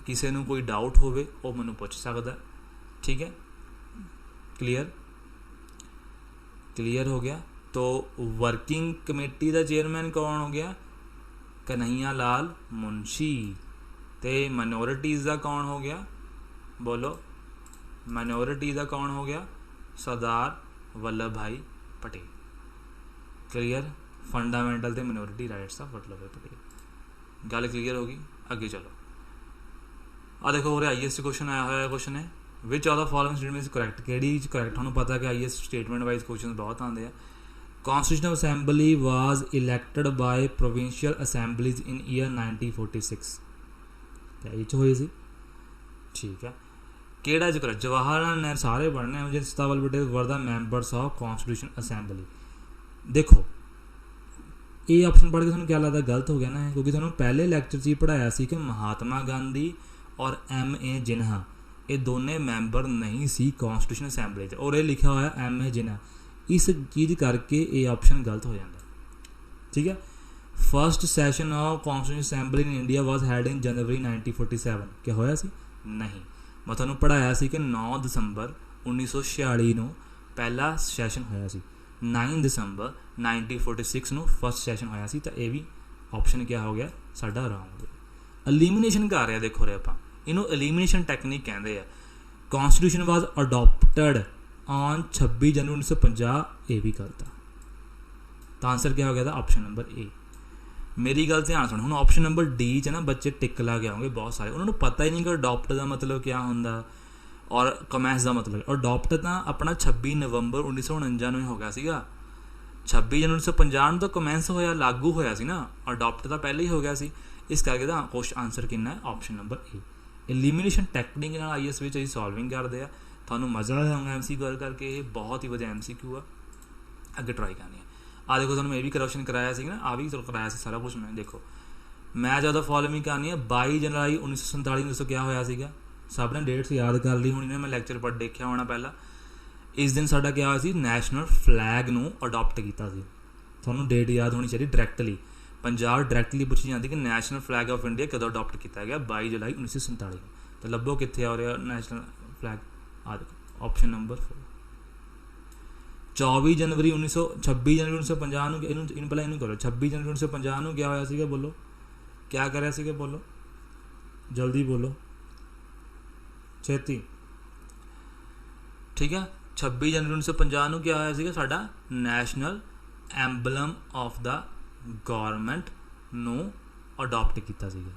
ਕਿਸੇ ਨੂੰ ਕੋਈ ਡਾਊਟ ਹੋਵੇ ਉਹ ਮੈਨੂੰ ਪੁੱਛ ਸਕਦਾ, ठीक है। क्लियर हो गया। तो वर्किंग कमेटी का चेयरमैन कौन हो गया? कन्हैया लाल मुंशी। तो माइनॉरिटीज़ का कौन हो गया? बोलो, माइनॉरिटीज़ का कौन हो गया? सरदार वल्लभ भाई पटेल। क्लियर। फंडामेंटल ते माइनॉरिटी राइट्स ऑफ वल्लभ भाई पटेल। गल क्लियर होगी। अगे चलो, आ देखो और IAS क्वेश्चन आया हुआ क्वेश्चन है, which of the following statement is correct. किहड़ी करैक्ट? तुहानूं पता कि IAS स्टेटमेंट वाइज क्वेश्चन बहुत आते हैं। Constitutional assembly was elected by provincial assemblies in year 1946। क्या ये हुई सी? ठीक है। किहड़ा च करैक्ट? जवाहरलाल नेहरू, सारे पढ़ने हैं। सतावल Patel were the members of constitution assembly. देखो ये ऑप्शन पढ़ के थोड़ा क्या लगता गलत हो गया ना, क्योंकि थोड़ा पहले लैक्चर च ही पढ़ाया सी कि महात्मा गांधी और MA जिन्हा ये दोने मैंबर नहीं सी कॉन्स्टिट्यूशन असैंबली, और ये लिखा हुआ MA जिन्हा, इस चीज़ करके ये ऑप्शन गलत हो जाता। ठीक है। First session of constitution assembly in India was held in January 1947। क्या होया सी? नहीं, मैं तुहानूं पढ़ाया सी कि 9 दिसंबर 1946 ਨੂੰ पहला सैशन होया सी, 9 दिसंबर 1946 ਨੂੰ फर्स्ट सैशन होया सी। तो यह भी ऑप्शन क्या हो गया साडा रॉन्ग। एलिमिनेशन कर रहे देखो रे आपां, इनू एलिमिनेशन टैक्नीक कहते हैं। कॉन्स्टिट्यूशन वाज अडोप्टड ऑन 26 जनवरी 1950, ये भी गलत है। तो आंसर क्या हो गया था? Option number A. मेरी गल ध्यान सुनो, हुण ऑप्शन नंबर डी च ना बच्चे टिक ला के आओगे बहुत सारे, उन्होंने पता ही नहीं कि अडोप्ट का मतलब क्या होंदा और कमैंस का मतलब। अडोप्ट तो अपना 26 नवंबर 1949 में हो गया सीगा। 26 जनवरी 1950 तो कमैंस होया, लागू होया सी ना, अडोप्ट तो पहले ही हो गया सी। इस करके तो क्वेश्चन आंसर कितना है? Option number A. Elimination technique नाल IAS विच असीं सॉल्विंग करते हैं। थानू मज़ा आया होगा MCQ करके, ये बहुत ही वधिया MCQ आ, अगे ट्राई करनी है। आ देखो तुहानू मैं भी करप्शन कराया सी ना, आ भी कराया सी सारा कुछ। मैं देखो मैं ज़्यादा फॉलोइंग करनी है। 22 जनवरी 1947 दोस्तों क्या होया सीगा? सब ने डेट्स याद कर ली होनी ने, मैं लैक्चर पढ़ देखा होना पहला। इस दिन साडा क्या होया सी? नैशनल फ्लैग नू अडोप्ट कीता सी। तुहानू डेट याद होनी चाहिए डायरैक्टली। पंजाब डायरैक्टली पूछी जाती कि नैशनल फ्लैग ऑफ इंडिया कदों अडोप्ट किया गया? 22 जुलाई 1947। तो लभो कित्थे आ रहा नैशनल फ्लैग? आ देखो ऑप्शन नंबर 4। 26 जनवरी 1950 इन पहले इनू करो। 26 जनवरी 1950 क्या होया सीगा? बोलो क्या कराया सीगा? बोलो जल्दी बोलो, छेती। ठीक है। 26 जनवरी 1950 क्या होया सीगा? साडा नैशनल एंबलम ऑफ द गौरमेंट नू अडोप्ट किया सीगा।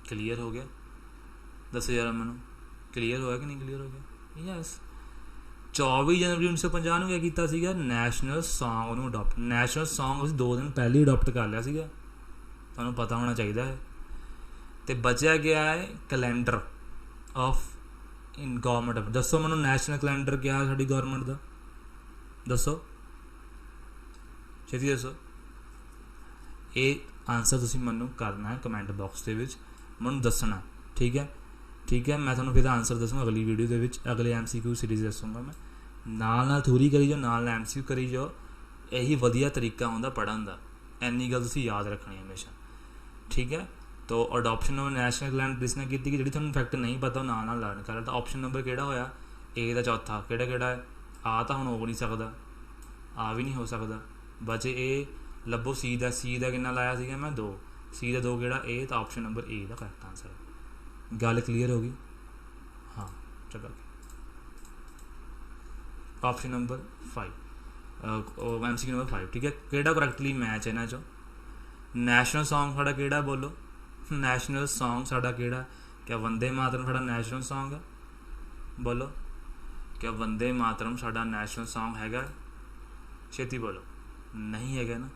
क्लीयर हो गया? दसो यार मैं, क्लीयर होया कि नहीं क्लीयर हो गया? यस। 24 जनवरी 1950 क्या किया सीगा? नैशनल सॉन्ग उन्होंने अडोप्ट। नैशनल सॉन्ग उस 2 दिन पहले ही अडोप्ट कर लिया सीगा, तुहानूं पता होना चाहिए है। तो बचा गया है कैलेंडर ऑफ इन गौरमेंट। दसो मैं नैशनल कैलेंडर क्या है साडी गौरमेंट का? दसो छेती दसो। ये आंसर तुसीं मैनूं करना है कमेंट बॉक्स के मैनूं दसना। ठीक है। ठीक है। मैं तुहानूं फिर आंसर दसूँगा अगली वीडियो के विच, अगले MCQ सीरीज़ दसूँगा मैं। नाल थ्योरी करी जाओ, नाल MCQ करी जाओ। यही वधिया तरीका होंदा पढ़न का। इन्नी गल तुसीं याद रखनी हमेशा। ठीक है। तो अडोप्शन ऑफ नैशनल कैलेंडर जिसने की जी थोड़ा फैक्ट नहीं पता नाल लर्न कर। तो ऑप्शन नंबर किहड़ा होया? ए का चौथा। किहड़ा किहड़ा है? आ तो हुण हो नहीं सकता, आ भी नहीं हो सकता। बचे ए लभो सी का कितना लाया सीगा मैं? 2। सी का 2 किहड़ा? ए। तो ऑप्शन नंबर ए का करैक्ट आंसर है। गल क्लीयर होगी? हाँ चलो। Option number 5 MCQ number 5। ठीक है। किहड़ा करैक्टली मैच है इन्हां चों? नैशनल सॉन्ग साडा किहड़ा? बोलो नैशनल सॉन्ग साडा किहड़ा? क्या वंदे मातरम साडा नैशनल सॉन्ग है? बोलो क्या वंदे मातरम साडा नैशनल सॉन्ग हैगा? छेती बोलो। नहीं हैगा ना।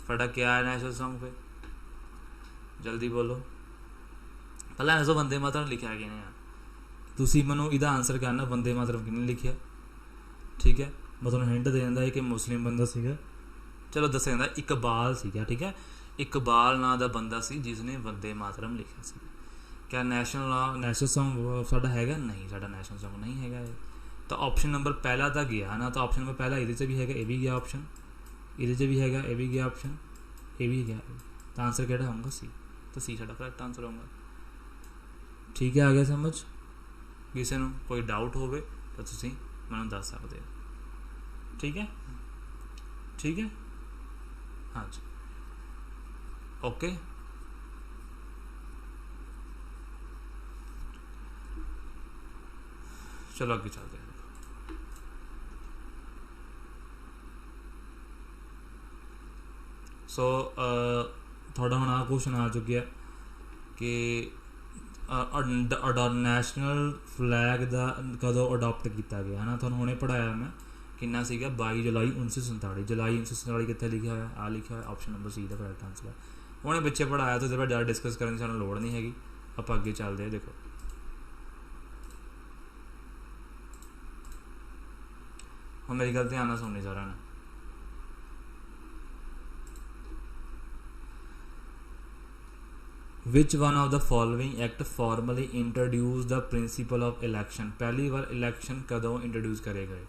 साडा क्या है नैशनल सॉन्ग पे? जल्दी बोलो। पहले दसो वंदे मातरम लिखा कि नहीं? तुसीं मैनूं इहदा आंसर करना वंदे मातरम किन्ने लिखिया। ठीक है। मैं तुहानूं हिंट दे दिंदा कि मुस्लिम बंदा सीगा। चलो दस्सिया जांदा इकबाल सीगा। ठीक है। इकबाल नाम का बंदा सी जिसने वंदे मातरम लिखा सी। क्या नैशनल सॉन्ग साडा हैगा? नहीं, साडा नैशनल सॉन्ग नहीं हैगा। तो ऑप्शन नंबर पहला तो गया ना, तो ऑप्शन नंबर पहला ये भी है, ये भी गया ऑप्शन, ये भी है, ये भी गया ऑप्शन, ये भी गया, तो आंसर केड़ा होगा सी। तो सी साडा करैक्ट आंसर होगा। ठीक है, आ गया समझ? किसी को कोई डाउट होवे तो तुसीं मैनूं दस सकते हो। ठीक है, ठीक है, हाँ जी, ओके। चलो आगे चलते हैं। सो थोड़ा हम आ क्वेश्चन आ चुके कि नैशनल फ्लैग का कदों अडोप्ट किया गया है ना, थोड़ा हुणे पढ़ाया मैं किन्ना सीगा 22 जुलाई 1947। जुलाई 1947 कितने लिखा हुआ? आ लिखा हुआ, ऑप्शन नंबर सी का करेक्ट आंसर है। हुणे बच्चे पढ़ाया तो ज़्यादा डिस्कस करने की सानूं लोड़ नहीं हैगी, आप अगे चलते हैं। देखो हम मेरी गल ध्यान नाल सुननी सारा ने। Which one of the following act formally introduce the principal of election? पहली बार इलैक्शन कदों इंट्रोड्यूस करे गए?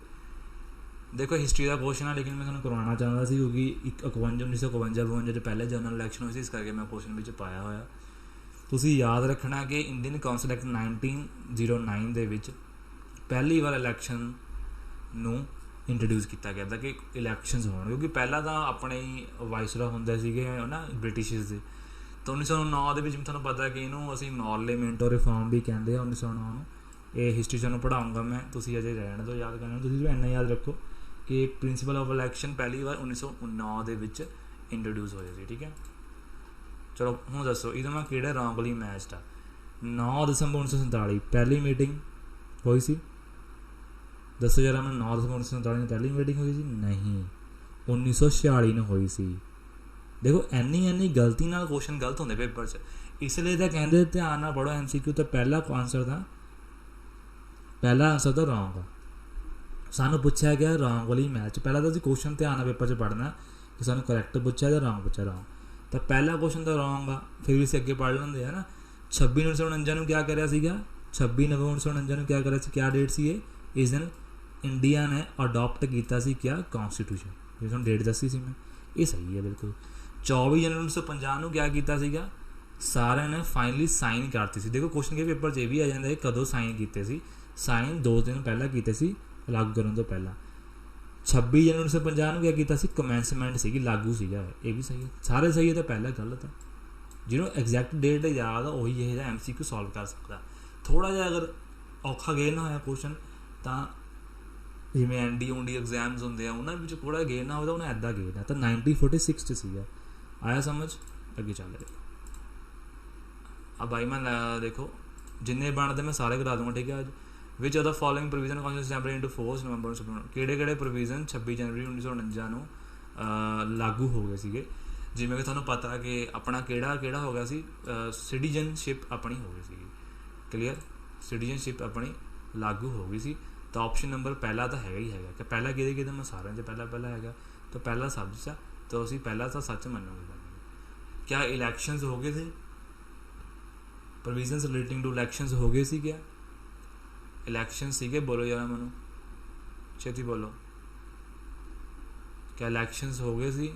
देखो हिस्ट्री का क्वेश्चन है, लेकिन मैं थोड़ा करवाना चाहता सी क्योंकि 1951-52 जो पहले जनरल इलैक्शन हुई, इस करके मैं क्वेश्चन में पाया होया। तुसीं याद रखना कि इंडियन काउंसिल एक्ट 1909 दे विच पहली बार इलैक्शन नूं इंट्रोड्यूस किया गया था कि इलैक्शनस होण, क्योंकि पहला तो अपने वाइसरा होंदे सीगे ना ब्रिटिशर्स दे। तो 1909 के मैं थोड़ा पता कि इनू असी पार्लीमेंट और रिफॉर्म भी कहते हैं 1909 ये हिस्ट्री तुहानूं पढ़ाऊँगा मैं, तुसीं अजे रहण दो याद करना। तुसीं इन्ना याद रखो कि प्रिंसीपल ऑफ इलैक्शन पहली बार 1909 के विच इंट्रोड्यूस होए सी। ठीक है, चलो हुण दसो इहदे में किहड़ा रॉन्गली मैच था? 9 दिसंबर 1947 पहली मीटिंग हुई सी, दसो जरा मैं। 9 दिसंबर 1947 पहली मीटिंग हुई सी? नहीं, 1946 में हुई सी। देखो एनी गलती नाल क्वेश्चन गलत होंगे पेपर च, इसलिए तो कहते ध्यान नाल पढ़ो MCQ। तो पहला आंसर तो रॉन्ग आ। सानू पूछा गया रॉन्ग वाली मैच। पहला तो क्वेश्चन ध्यान नाल पेपर च पढ़ना कि सानू करैक्ट पूछा या रॉन्ग पूछा। रॉन्ग तो पहला क्वेश्चन तो रॉन्ग आ, फिर भी अगे पढ़ लेंगे है ना। 26 नवंबर 1949 क्या करा सीगा? 26 नवंबर 1949 क्या करा सी? क्या डेट सी ये? इस दिन इंडिया ने अडोप्ट किया सी क्या? कॉन्स्टिट्यूशन। जो तुहानूं डेट दसी सी मैं, ये सही है बिल्कुल। 24 जनवरी 1950 क्या किया सीगा? सारे ने फाइनली साइन करती सी। देखो क्वेश्चन के पेपर च भी आ जाता है कदों साइन किए सी। साइन 2 दिन पहला किए सी लागू करने तो पहला। 26 जनवरी 1950 क्या किया सी? कमेंसमेंट सी, लागू सीगा। ये भी सही है, सारे सही है, तो पहला गलत है। जिन्होंने एग्जैक्ट डेट याद है वही यह MCQ सॉल्व कर सकता। थोड़ा जहा अगर औखा गेयर ना होया क्वेश्चन तो जिमें ND एग्जाम्स होंगे उन्होंने थोड़ा गेयर ना होता, उन्हें इदा गेयर है। तो 1946 च सीगा। आया समझ? अगे चल रहे अब भाई मैं देखो जिन्ने बनते मैं सारे करा दूंगा। ठीक है, अज which of the following provision constitution into force November 1949 किहड़े प्रोविजन 26 जनवरी 1949 लागू हो गए सीगे। जिमें कि तुहानूं पता कि अपना किहड़ा हो गया सी? सिटीजनशिप अपनी हो गई सी। क्लीयर, सिटीजनशिप अपनी लागू हो गई सी। तो ऑप्शन नंबर पहला तो है ही है कि पहला कि मैं सारे से पहला है, तो पहला सब्ज सा, तो असी पहला तो सच मनोगे। क्या इलैक्शंस हो गए थे? प्रोविजनस रिलेटिंग टू इलैक्शंस हो गए सी? क्या इलैक्शंस सीगे? बोलो जरा मनु, छेती बोलो, क्या इलैक्शंस हो गए सी?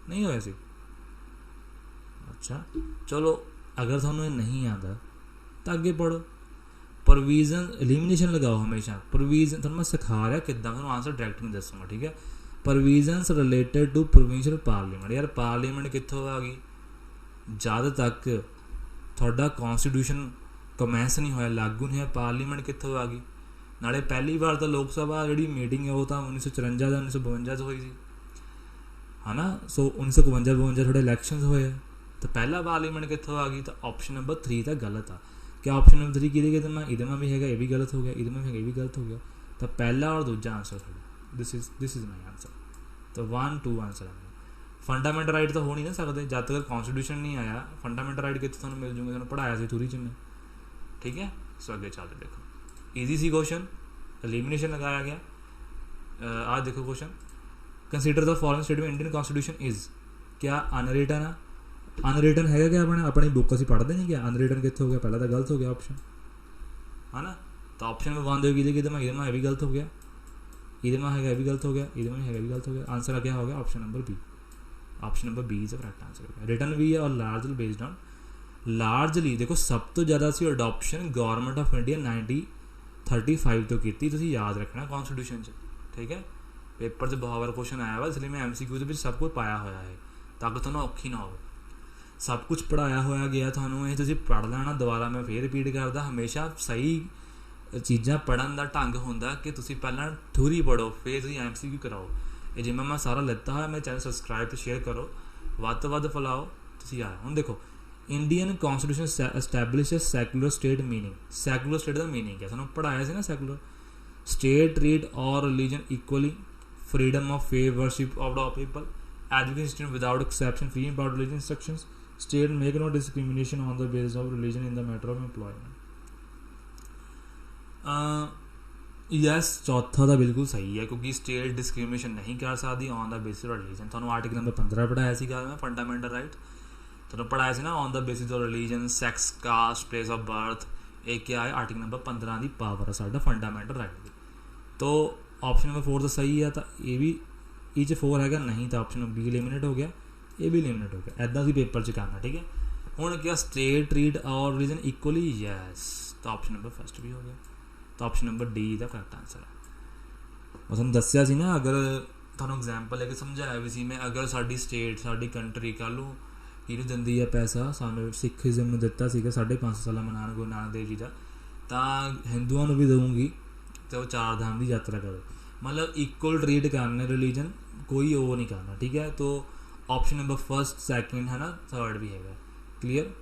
नहीं होए सी? अच्छा चलो, अगर थानू नहीं आता तो अगे पढ़ो। प्रोविजन एलिमिनेशन लगाओ हमेशा। प्रोविजन थोड़ा मैं सिखा रहा किदा, मैं आंसर डायरैक्ट नहीं दसूँगा। ठीक है, provisions related to provincial parliament. यार पार्लीमेंट कितों आ गई? जद तक थोड़ा कॉन्स्टिट्यूशन कमैंस नहीं होया, लागू नहीं होया, पार्लीमेंट कितों आ गई? नाले पहली बार तो लोक सभा जी मीटिंग है वो तो 1954 या 1952 हुई सी, है ना। सो 1952 थोड़े इलैक्शन होए, तो पहला पार्लीमेंट कितों आ गई? तो ऑप्शन नंबर 3 तो गलत आ। क्या ऑप्शन नंबर 3 कि मैं इधर में भी है, ये भी गलत हो गया, इधर में भी है, ये भी गलत हो गया। तो पहला और दूसरा आंसर थोड़ा दिस इज माई आंसर। तो 1 2 आंसर आ गया। फंडामेंटल राइट तो हो नहीं ना सकते जब तक कॉन्स्टिट्यूशन नहीं आया। फंडामेंटल राइट कितने थोड़ा मिल जूंगे, पढ़ाया से थोड़ी च। ठीक है, सो अगे चलते देखो। ईजी सी क्वेश्चन, एलिमिनेशन लगाया गया। आज देखो question, consider the following statement Indian constitution is. क्या अनरिटन है? अनरिटन है क्या? अपनी बुक असी पढ़ते नहीं क्या? अनरिटन कितने हो गया? पहला तो गलत हो गया ऑप्शन, है ना। ਤਾਂ ਆਪਸ਼ਨ ਨੰਬਰ 1 ਦੇ ਇਹਦੇ में ਇਹ ਵੀ ਗਲਤ ਹੋ ਗਿਆ, ਇਹਦੇ में ਹੈਗਾ ਇਹ ਵੀ ਗਲਤ ਹੋ ਗਿਆ, ਇਹਦੇ में ਹੈਗਾ ਵੀ ਗਲਤ ਹੋ ਗਿਆ। ਆਂਸਰ ਆ ਗਿਆ ਹੋ ਗਿਆ option number B. Option number B is the correct answer. Return भी है और लार्जली बेस्ड ऑन, लार्जली देखो सब तो ज़्यादा सी अडॉप्शन गवर्नमेंट ऑफ इंडिया 1935 तो की, तुसीं याद रखना कॉन्स्टिट्यूशन च, ठीक है। पेपर से बहुत बार क्वेश्चन आया वा, इसलिए मैं MCQ के सब कुछ पाया होया है ताकि तुहानूं औखी ना हो। सब कुछ पढ़ाया होया गया तुहानूं, ये तुसीं पढ़ लेना। दोबारा मैं फिर रिपीट करदा, हमेशा सही चीज़ां पढ़न का ढंग हुंदा कि तुसीं पहलां थ्योरी पढ़ो फिर तुसीं MCQ कराओ। ये जिम्मा मैं सारा लेता है, मेरे चैनल सबसक्राइब तो शेयर करो, वध तो वध फैलाओ। तुसीं आया हुण देखो, Indian constitution establish secular state meaning, secular state का मीनिंग है तुहानूं पढ़ाया सी ना। Secular state treat all religion equally, freedom of faith worship of the people, education system without exception, free about religion instructions, state make no discrimination on the basis of religion in the matter of employment. Yes, चौथा तो बिल्कुल सही है क्योंकि state discrimination नहीं कर सकती on the basis of religion. तुहानूं आर्टिकल नंबर 15 पढ़ाया सीगा मैं, फंडामेंटल राइट, तुहानूं पढ़ाया सी ना on the basis of religion, sex, caste, place of birth. एक क्या है आर्टिकल नंबर 15 की पावर है साडा फंडामेंटल राइट की। तो ऑप्शन नंबर 4 तो सही है, तो ये भी ई 4 है नहीं, तो ऑप्शन नंबर बी एलिमिनेट हो गया, ये भी एलिमिनेट हो गया। इदा भी पेपर च करना, ठीक है। हुण क्या state treat all religion equally, yes, तो ऑप्शन नंबर फर्स्ट भी हो गया, तो ऑप्शन नंबर डी का करैक्ट आंसर है। मैं तुहानूं दस्सिया सी ना, अगर तुहानूं एग्जाम्पल लेके समझाया भी सी मैं, अगर साडी स्टेट साडी कंट्री कल नूं किहनूं दिंदी है पैसा, सानूं सिखिज़म नूं दित्ता सीगा 550 साल मनाउण गुरु नानक देव जी का, तो हिंदुओं भी दूँगी, तो 4 धाम की यात्रा करो। मतलब इक्वल ट्रीट करना रिलीजन, कोई वो नहीं करना, ठीक है। तो ऑप्शन नंबर फर्स्ट सैकेंड है ना, थर्ड भी है। क्लीयर,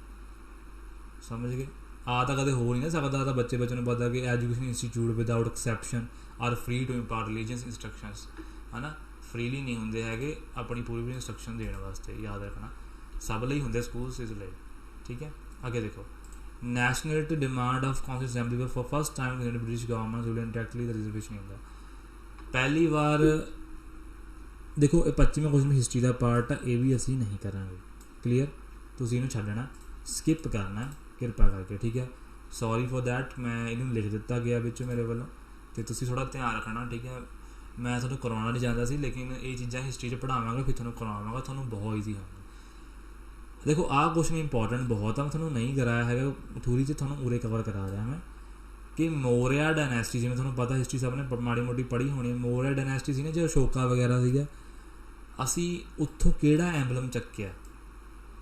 समझ गए। आ तो कदे हो नहीं ना सकता, तो बच्चे को पता कि education institute without exception are free to impart religious instructions, है ना, फ्रीली नहीं होंगे है अपनी पूरी इंस्ट्रक्शन देने वास्ते, याद रखना सब लिए होंगे स्कूल इसलिए, ठीक है। आगे देखो, nationality demand of constitution assembly for first time British government rule directly the reservation in the, पहली बार देखो ये 25वां क्वेश्चन हिस्ट्री का पार्ट है, ये भी असी नहीं करांगे। क्लीयर, तुसीं इहनूं छड्डना, स्किप करना किरपा करके, ठीक है। सॉरी फॉर दैट, मैं इन्हूं लिख दिता गया विच मेरे वालों, तो तुसीं थोड़ा ध्यान रखना, ठीक है। मैं तुहानूं करवाउणा नहीं चाहता सी, लेकिन ये चीज़ां हिस्ट्री च पढ़ावांगा, फिर तुहानूं करवावांगा, तुहानूं बहुत ईजी होगा। देखो आह क्वेश्चन इंपॉर्टेंट बहुत है, मैं तुहानूं नहीं कराया है थोड़ी च, तुहानूं उरे कवर करा रहा मैं कि मौर्या डायनेस्टी, जिवें तुहानूं पता हिस्ट्री सब ने माड़ी मोटी पढ़ी होनी है, मौर्या डायनेस्टी सी ना जो अशोका वगैरह सीगा, असी उत्थों किहड़ा एंबलम चक्किया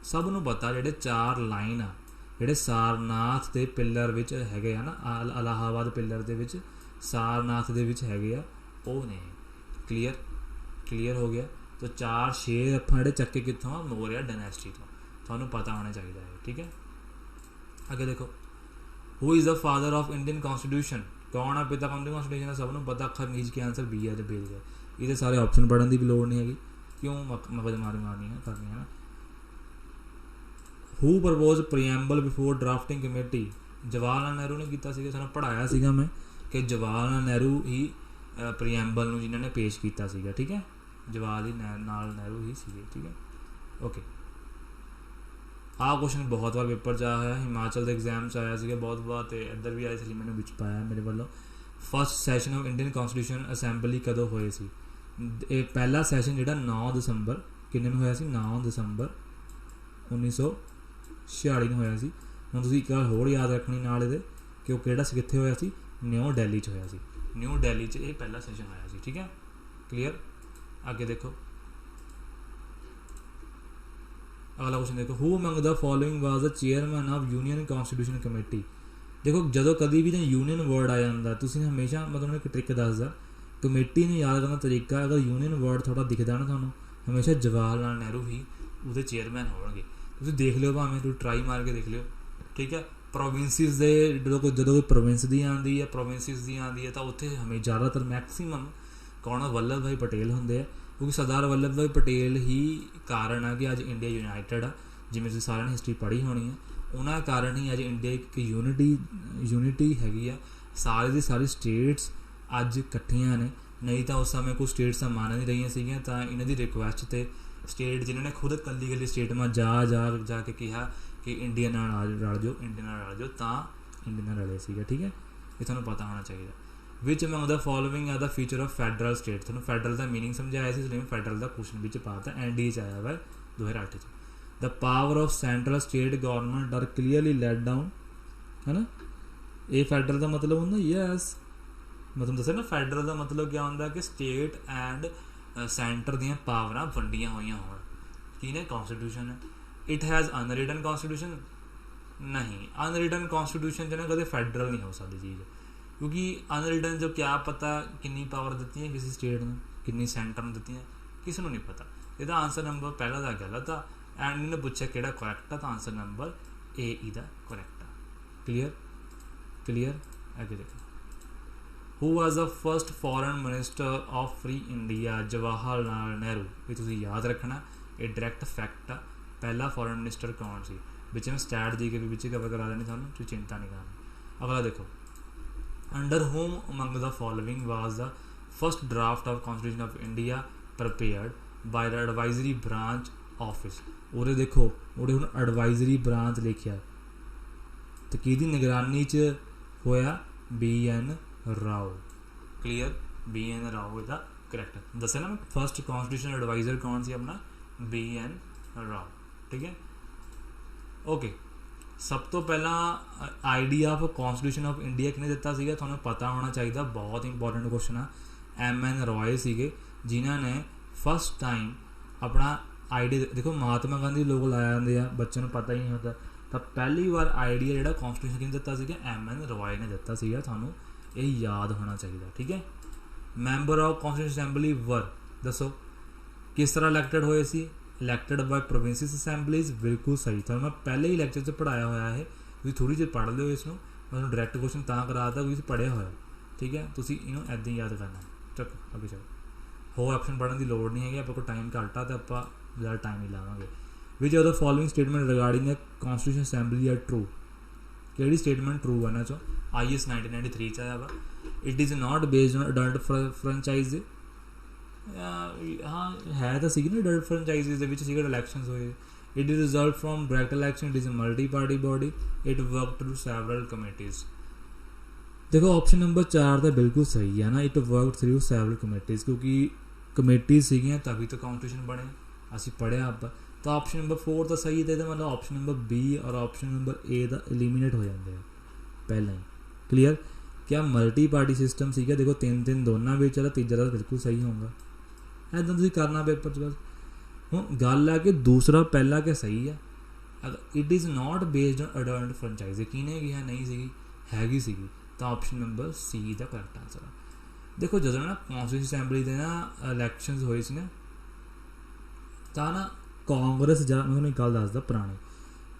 सब नूं पता, जिहड़े 4 लाइन आ जिहड़े सारनाथ के पिलर विच हैगे आ ना, इलाहाबाद पिलर दे विच सारनाथ दे विच हैगे आ, वो ने। क्लीयर, क्लीयर हो गया। तो 4 शेर अपां जिहड़े चक्के कित्थों आ, मौर्या डायनेस्टी तो, तुहानूं पता होना चाहिए है, ठीक है। आगे देखो, who is the father of Indian constitution, कौन है पिता इंडियन कॉन्स्टिट्यूशन का, सबनों पता, खमीज के आंसर बी है, बेच गए। ये सारे ऑप्शन पढ़ने की भी लोड़ नहीं हैगी, क्यों मगज मारनी है करनी है ना। Who propose preamble before drafting committee, Jawaharlal Nehru ने किया सीगा, सानूं पढ़ाया सीगा मैं कि जवाहरलाल नेहरू ही प्रीएम्बल नूं जिन्होंने पेश किया सीगा, ठीक है। जवाहरलाल नेहरू ही सीगे, ठीक है। ओके, आह क्वेश्चन बहुत बार पेपर च आया, हिमाचल के एग्जाम च आया सीगा बहुत बार, तो इधर भी आया, इसलिए मैंने विच पाया मेरे वालों। First session of Indian constitution assembly कदों होए सी, पहला सैशन जिहड़ा 9 दिसंबर किन्ने नूं होया सी, 9 दिसंबर 1946 नूं होया सी। हुण तुसीं एक गल होर याद रखनी नाल इहदे कि वो किहड़ा सी, कित्थे होया सी, न्यू दिल्ली च होया सी, न्यू दिल्ली च ये पहला सैशन होया सी, ठीक है। क्लीयर, आगे देखो अगला क्वेश्चन देखो, who among the following was the chairman of union constitution committee. देखो जदों कभी भी ना यूनियन वर्ड आ जाता, तुसीं हमेशा मतलब एक ट्रिक दसदा, कमेटी ने याद करने का तरीका, अगर यूनियन वर्ड थोड़ा दिखता ना थानू, हमेशा जवाहरलाल नेहरू ही उसके चेयरमैन होणगे। तुसीं देख लिओ, भावें तुसीं ट्राई मार के देख लिओ, ठीक है। प्रोविंसिस दे जो कोई प्रोविंस दी आती है, प्रोविंसिस दी आती है, तो उत्थे हमें ज़्यादातर मैक्सीमम कौन वल्लभ भाई पटेल होंगे, क्योंकि सरदार वल्लभ भाई पटेल ही कारण है कि अज इंडिया यूनाइटेड आ, जिवें तुसीं सारिआं ने हिस्ट्री पढ़ी होनी है, उन्होंने कारण ही अज इंडिया एक यूनिटी हैगी आ, सारी दी सारी स्टेट्स अज इकट्ठियां ने, नहीं तो उस समय कुछ स्टेट्स मान नहीं रही सीगियां, तो इन्हां दी रिक्वेस्ट ते स्टेट जिन्होंने खुद कली स्टेट में जाके कहा कि इंडिया नाल रल जाओ, इंडिया नाल रल जाओ, तो इंडिया नाल रले सीगे, ठीक है। ये ਤੁਹਾਨੂੰ पता होना चाहिए। Which among the following are the feature of federal state, ਤੁਹਾਨੂੰ फैडरल का मीनिंग समझाया सी, इसलिए फैडरल का क्वेश्चन विच पाता एनडी च आया हुआ 2008 च। The power of central state government are clearly let down, है ना। ये फैडरल का मतलब होंगे यस, मैं तुम दसा ना फैडरल का मतलब क्या होंगे कि स्टेट एंड सेंटर दी पावरां वंडियां हुई हो कि ने कॉन्स्टिट्यूशन है। इट हैज़ अनरिटन कॉन्स्टिट्यूशन, नहीं अनरिटन कॉन्स्टिट्यूशन च ना कदे फैडरल नहीं हो सकती चीज़, क्योंकि अनरिटन जो क्या पता कितनी पावर दी है किसी स्टेट ने, कितनी सेंटर ने दी है, किसी को नहीं पता। यदा आंसर नंबर पहला का गलत आ, एंड इन्हें पूछा कि करैक्ट आ, तो आंसर नंबर ए इहदा करैक्ट आ। Clear clear. आगे देखो, who was the first foreign minister of free India, Jawahar Lal Nehru. ये तुसीं याद रखना, ये डायरैक्ट फैक्ट आ। पहला फॉरेन मिनिस्टर कौन सी, बिच में स्टैट जी के भी बिच कवर करा देनी थानू, तुसीं चिंता नहीं करनी। अगला देखो, under home among the following was the first draft of constitution of India prepared by the advisory branch office. उरे देखो, उरे हुण एडवाइजरी ब्रांच लिखिया, तो किहदी निगरानी च होया, B N Rao. Clear, B N Rao इहदा करैक्ट। दस्सिया ना फर्स्ट कॉन्स्टिट्यूशन एडवाइजर कौन सी अपना, बी एन राव। ठीक है, ओके। सब तो पहला idea of constitution of India किने दिता सीगा, तुहानूं पता होना चाहिए, बहुत इंपॉर्टेंट क्वेश्चन है। एम एन रॉय सीगे जिन्हां ने फर्स्ट टाइम अपना आइडिया, देखो महात्मा गांधी लोग ला जाते हैं, बच्चों को पता ही नहीं होता, तो पहली बार आइडिया जो कॉन्स्टिट्यूशन किने दिता सीगा, एम एन रॉय ने दिता सीगा, तुहानूं ये याद होना चाहिए। ठीक है, मैंबर ऑफ कॉन्स्टिट्यूशन असैंबली वर, दसो किस तरह इलैक्टेड होए सी, इलैक्टेड बाय प्रोविंसिस असैंबलीज। बिल्कुल सही, तो मैं पहले ही लैक्चर से पढ़ाया हुआ है, तुसीं थोड़ी जी पढ़ लो इसनूं, मैं डायरैक्ट क्वेश्चन तां कराता क्योंकि पढ़िया होया। ठीक है, तुसीं इहनूं ऐदां ही याद करना। चलो अगे चलो, होर ऑप्शन पढ़ने की लोड़ नहीं है, आपको टाइम घट आ, तो आप ज़्यादा टाइम नहीं लावांगे। Which of the following statement regarding the constitution assembly are true, किहड़ी स्टेटमेंट ट्रू है इन्हां चों, IS 1993 च आया वा। It is not based on adult franchise, हाँ है तो सी ना अडल्ट फ्रेंचाइजिज इलैक्शंस होए। It is result from direct election, it is a multi party body, it work through several committees. देखो ऑप्शन नंबर 4 तो बिल्कुल सही है ना, it work through several committees, क्योंकि कमेटीज़ सीगियां तभी तो कॉन्स्टिट्यूशन बने, असी पढ़िया आप। तो ऑप्शन नंबर 4 तो सही है, तो मतलब ऑप्शन नंबर बी और ऑप्शन नंबर ए का एलिमीनेट हो जाते हैं पहला ही। क्लीयर, क्या मल्टी पार्टी सिस्टम सीगा, देखो 3-3 दोनों में चला, तीजा तो बिल्कुल सही होगा, ऐदा तुसीं करना पेपर च बस। हुण गल है कि दूसरा पहला क्या सही है, अगर it is not based on adult franchise किने कहा नहीं सीगी, हैगी सीगी, तो ऑप्शन नंबर सी का करैक्ट आंसर है। देखो जो ना कॉन्स्टिट्यूशन असैंबली के ना इलैक्शंस होए सी ना, तो ना कांग्रेस मैं तुहानूं एक गल दसदा, पुरानी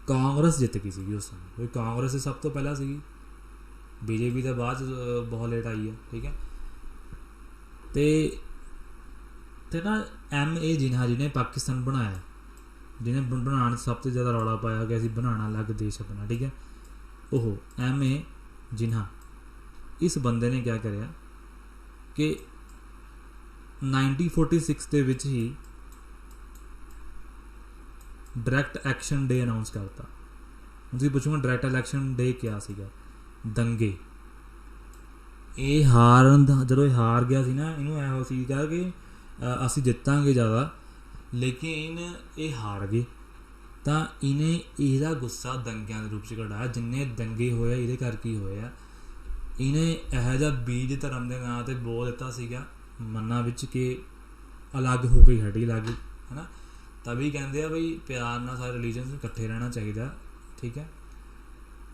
कांग्रेस जित गई सी उस समय, कांग्रेस सब तो पहला सी, बीजेपी तो बाद बहुत लेट आई है। ठीक है, तो ना MA जिन्हा जिन्हें पाकिस्तान बनाया, जिन्हें बनाने सब तो ज़्यादा रौला पाया कि असीं बनाना अलग देश अपना। ठीक है, ओह MA जिन्हा, इस बंदे ने क्या कराया कि 1946 के विच ही डायरैक्ट एक्शन डे अनाउंस करता। तुसीं पुछोगे डायरैक्ट इलैक्शन डे क्या सीगा, दंगे। ये हारन जो हार गया सी ना, इनू एहो सीगा कि असी जितांगे ज़्यादा, लेकिन ये हार गए, तो इन्हें इसका गुस्सा दंगियां के रूप में कढ़ाया, जिन्ने दंगे होए ये करके ही होए। इन्हें यह जा बीज धर्म के नाँ पर बोल दिता सीगा मना विच कि अलग हो गई हटी अलग, है ना। तभी कहते हैं बई प्यार ना सारे रिलीजन इकट्ठे रहना चाहिए। ठीक है,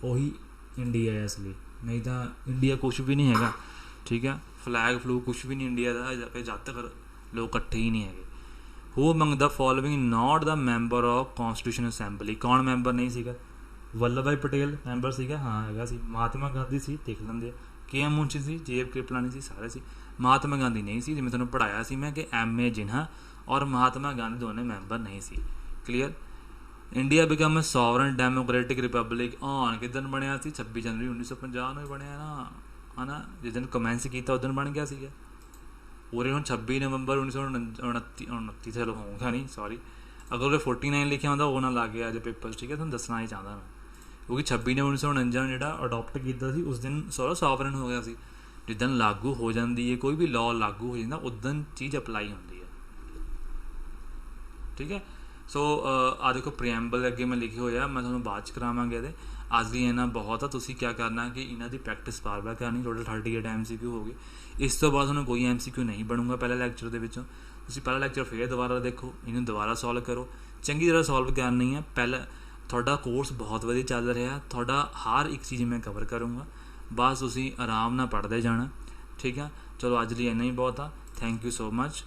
वही इंडिया है असली, नहीं तो इंडिया कुछ भी नहीं है। ठीक है, फ्लैग फ्लू कुछ भी नहीं इंडिया का, जब तक लोग इकट्ठे ही नहीं है। Who among the following not the member of constitution assembly, कौन मैंबर नहीं सीगा, वल्लभ भाई पटेल मैंबर सीगा, हाँ हैगा सी। महात्मा गांधी सी, देख लेंगे, KM मुंशी सी, JF कृपलानी सी, सारे सी। महात्मा गांधी नहीं सी, जिवें तुहानूं पढ़ाया सी मैं कि MA जिन्हा और महात्मा गांधी दोनों मैंबर नहीं सी। Clear, India become a sovereign democratic republic on किदन बनया सी, 26 जनवरी 1950 में बनया ना, है ना। जिस दिन कमेंस किया उस दिन बन गया सीगा। पूरे हम 26 नवंबर 1929 चलो होगा नहीं, सॉरी, अगर वो 49 लिखा होंगे वो ना लग गया अज पेपर। ठीक है, तुम दसना ही चाहता मैं, क्योंकि 26 ਨੇ 1949 ਨੂੰ ਜਿਹੜਾ ਅਡੋਪਟ ਕੀਤਾ ਸੀ ਉਸ ਦਿਨ ਸਾਰਾ ਸੋਵਰਨ ਹੋ ਗਿਆ ਸੀ। ਜਿੱਦਣ ਲਾਗੂ ਹੋ ਜਾਂਦੀ ਹੈ ਕੋਈ ਵੀ ਲਾਅ ਲਾਗੂ ਹੋ ਜਾਂਦਾ ਉਦੋਂ ਚੀਜ਼ ਅਪਲਾਈ ਹੁੰਦੀ ਹੈ। ਠੀਕ ਹੈ। ਸੋ ਆ ਦੇਖੋ ਪ੍ਰੀਐਂਬਲ ਅੱਗੇ ਮੈਂ ਲਿਖੇ ਹੋਇਆ, ਮੈਂ ਤੁਹਾਨੂੰ ਬਾਅਦ 'ਚ ਕਰਾਵਾਂਗੇ ਇਹਦੇ। ਅੱਜ ਲਈ ਇੰਨਾ ਬਹੁਤ ਆ। ਤੁਸੀਂ ਕਿਆ ਕਰਨਾ ਕਿ ਇਹਨਾਂ ਦੀ ਪ੍ਰੈਕਟਿਸ ਬਾਰ-ਬਾਰ ਕਰਨੀ। ਟੋਟਲ 38 MCQ ਹੋ ਗਏ। ਇਸ ਤੋਂ ਬਾਅਦ ਤੁਹਾਨੂੰ ਕੋਈ MCQ ਨਹੀਂ ਬਣੂਗਾ ਪਹਿਲੇ ਲੈਕਚਰ ਦੇ ਵਿੱਚੋਂ। ਤੁਸੀਂ ਪਹਿਲਾ ਲੈਕਚਰ ਫਿਰ ਦੁਬਾਰਾ ਦੇਖੋ, ਇਹਨੂੰ ਦੁਬਾਰਾ ਸੋਲਵ ਕਰੋ, ਚੰਗੀ ਤਰ੍ਹਾਂ ਸੋਲਵ ਕਰਨੀ ਹੈ। ਪਹਿਲਾਂ ਤੁਹਾਡਾ ਕੋਰਸ ਬਹੁਤ ਵਧੀਆ ਚੱਲ ਰਿਹਾ, ਤੁਹਾਡਾ ਹਰ ਇੱਕ ਚੀਜ਼ ਮੈਂ ਕਵਰ ਕਰੂੰਗਾ। ਬਸ ਤੁਸੀਂ ਆਰਾਮ ਨਾਲ ਪੜ੍ਹਦੇ ਜਾਣਾ। ਠੀਕ ਆ, ਚਲੋ ਅੱਜ ਲਈ ਇੰਨਾ ਹੀ ਬਹੁਤ ਆ। Thank you so much.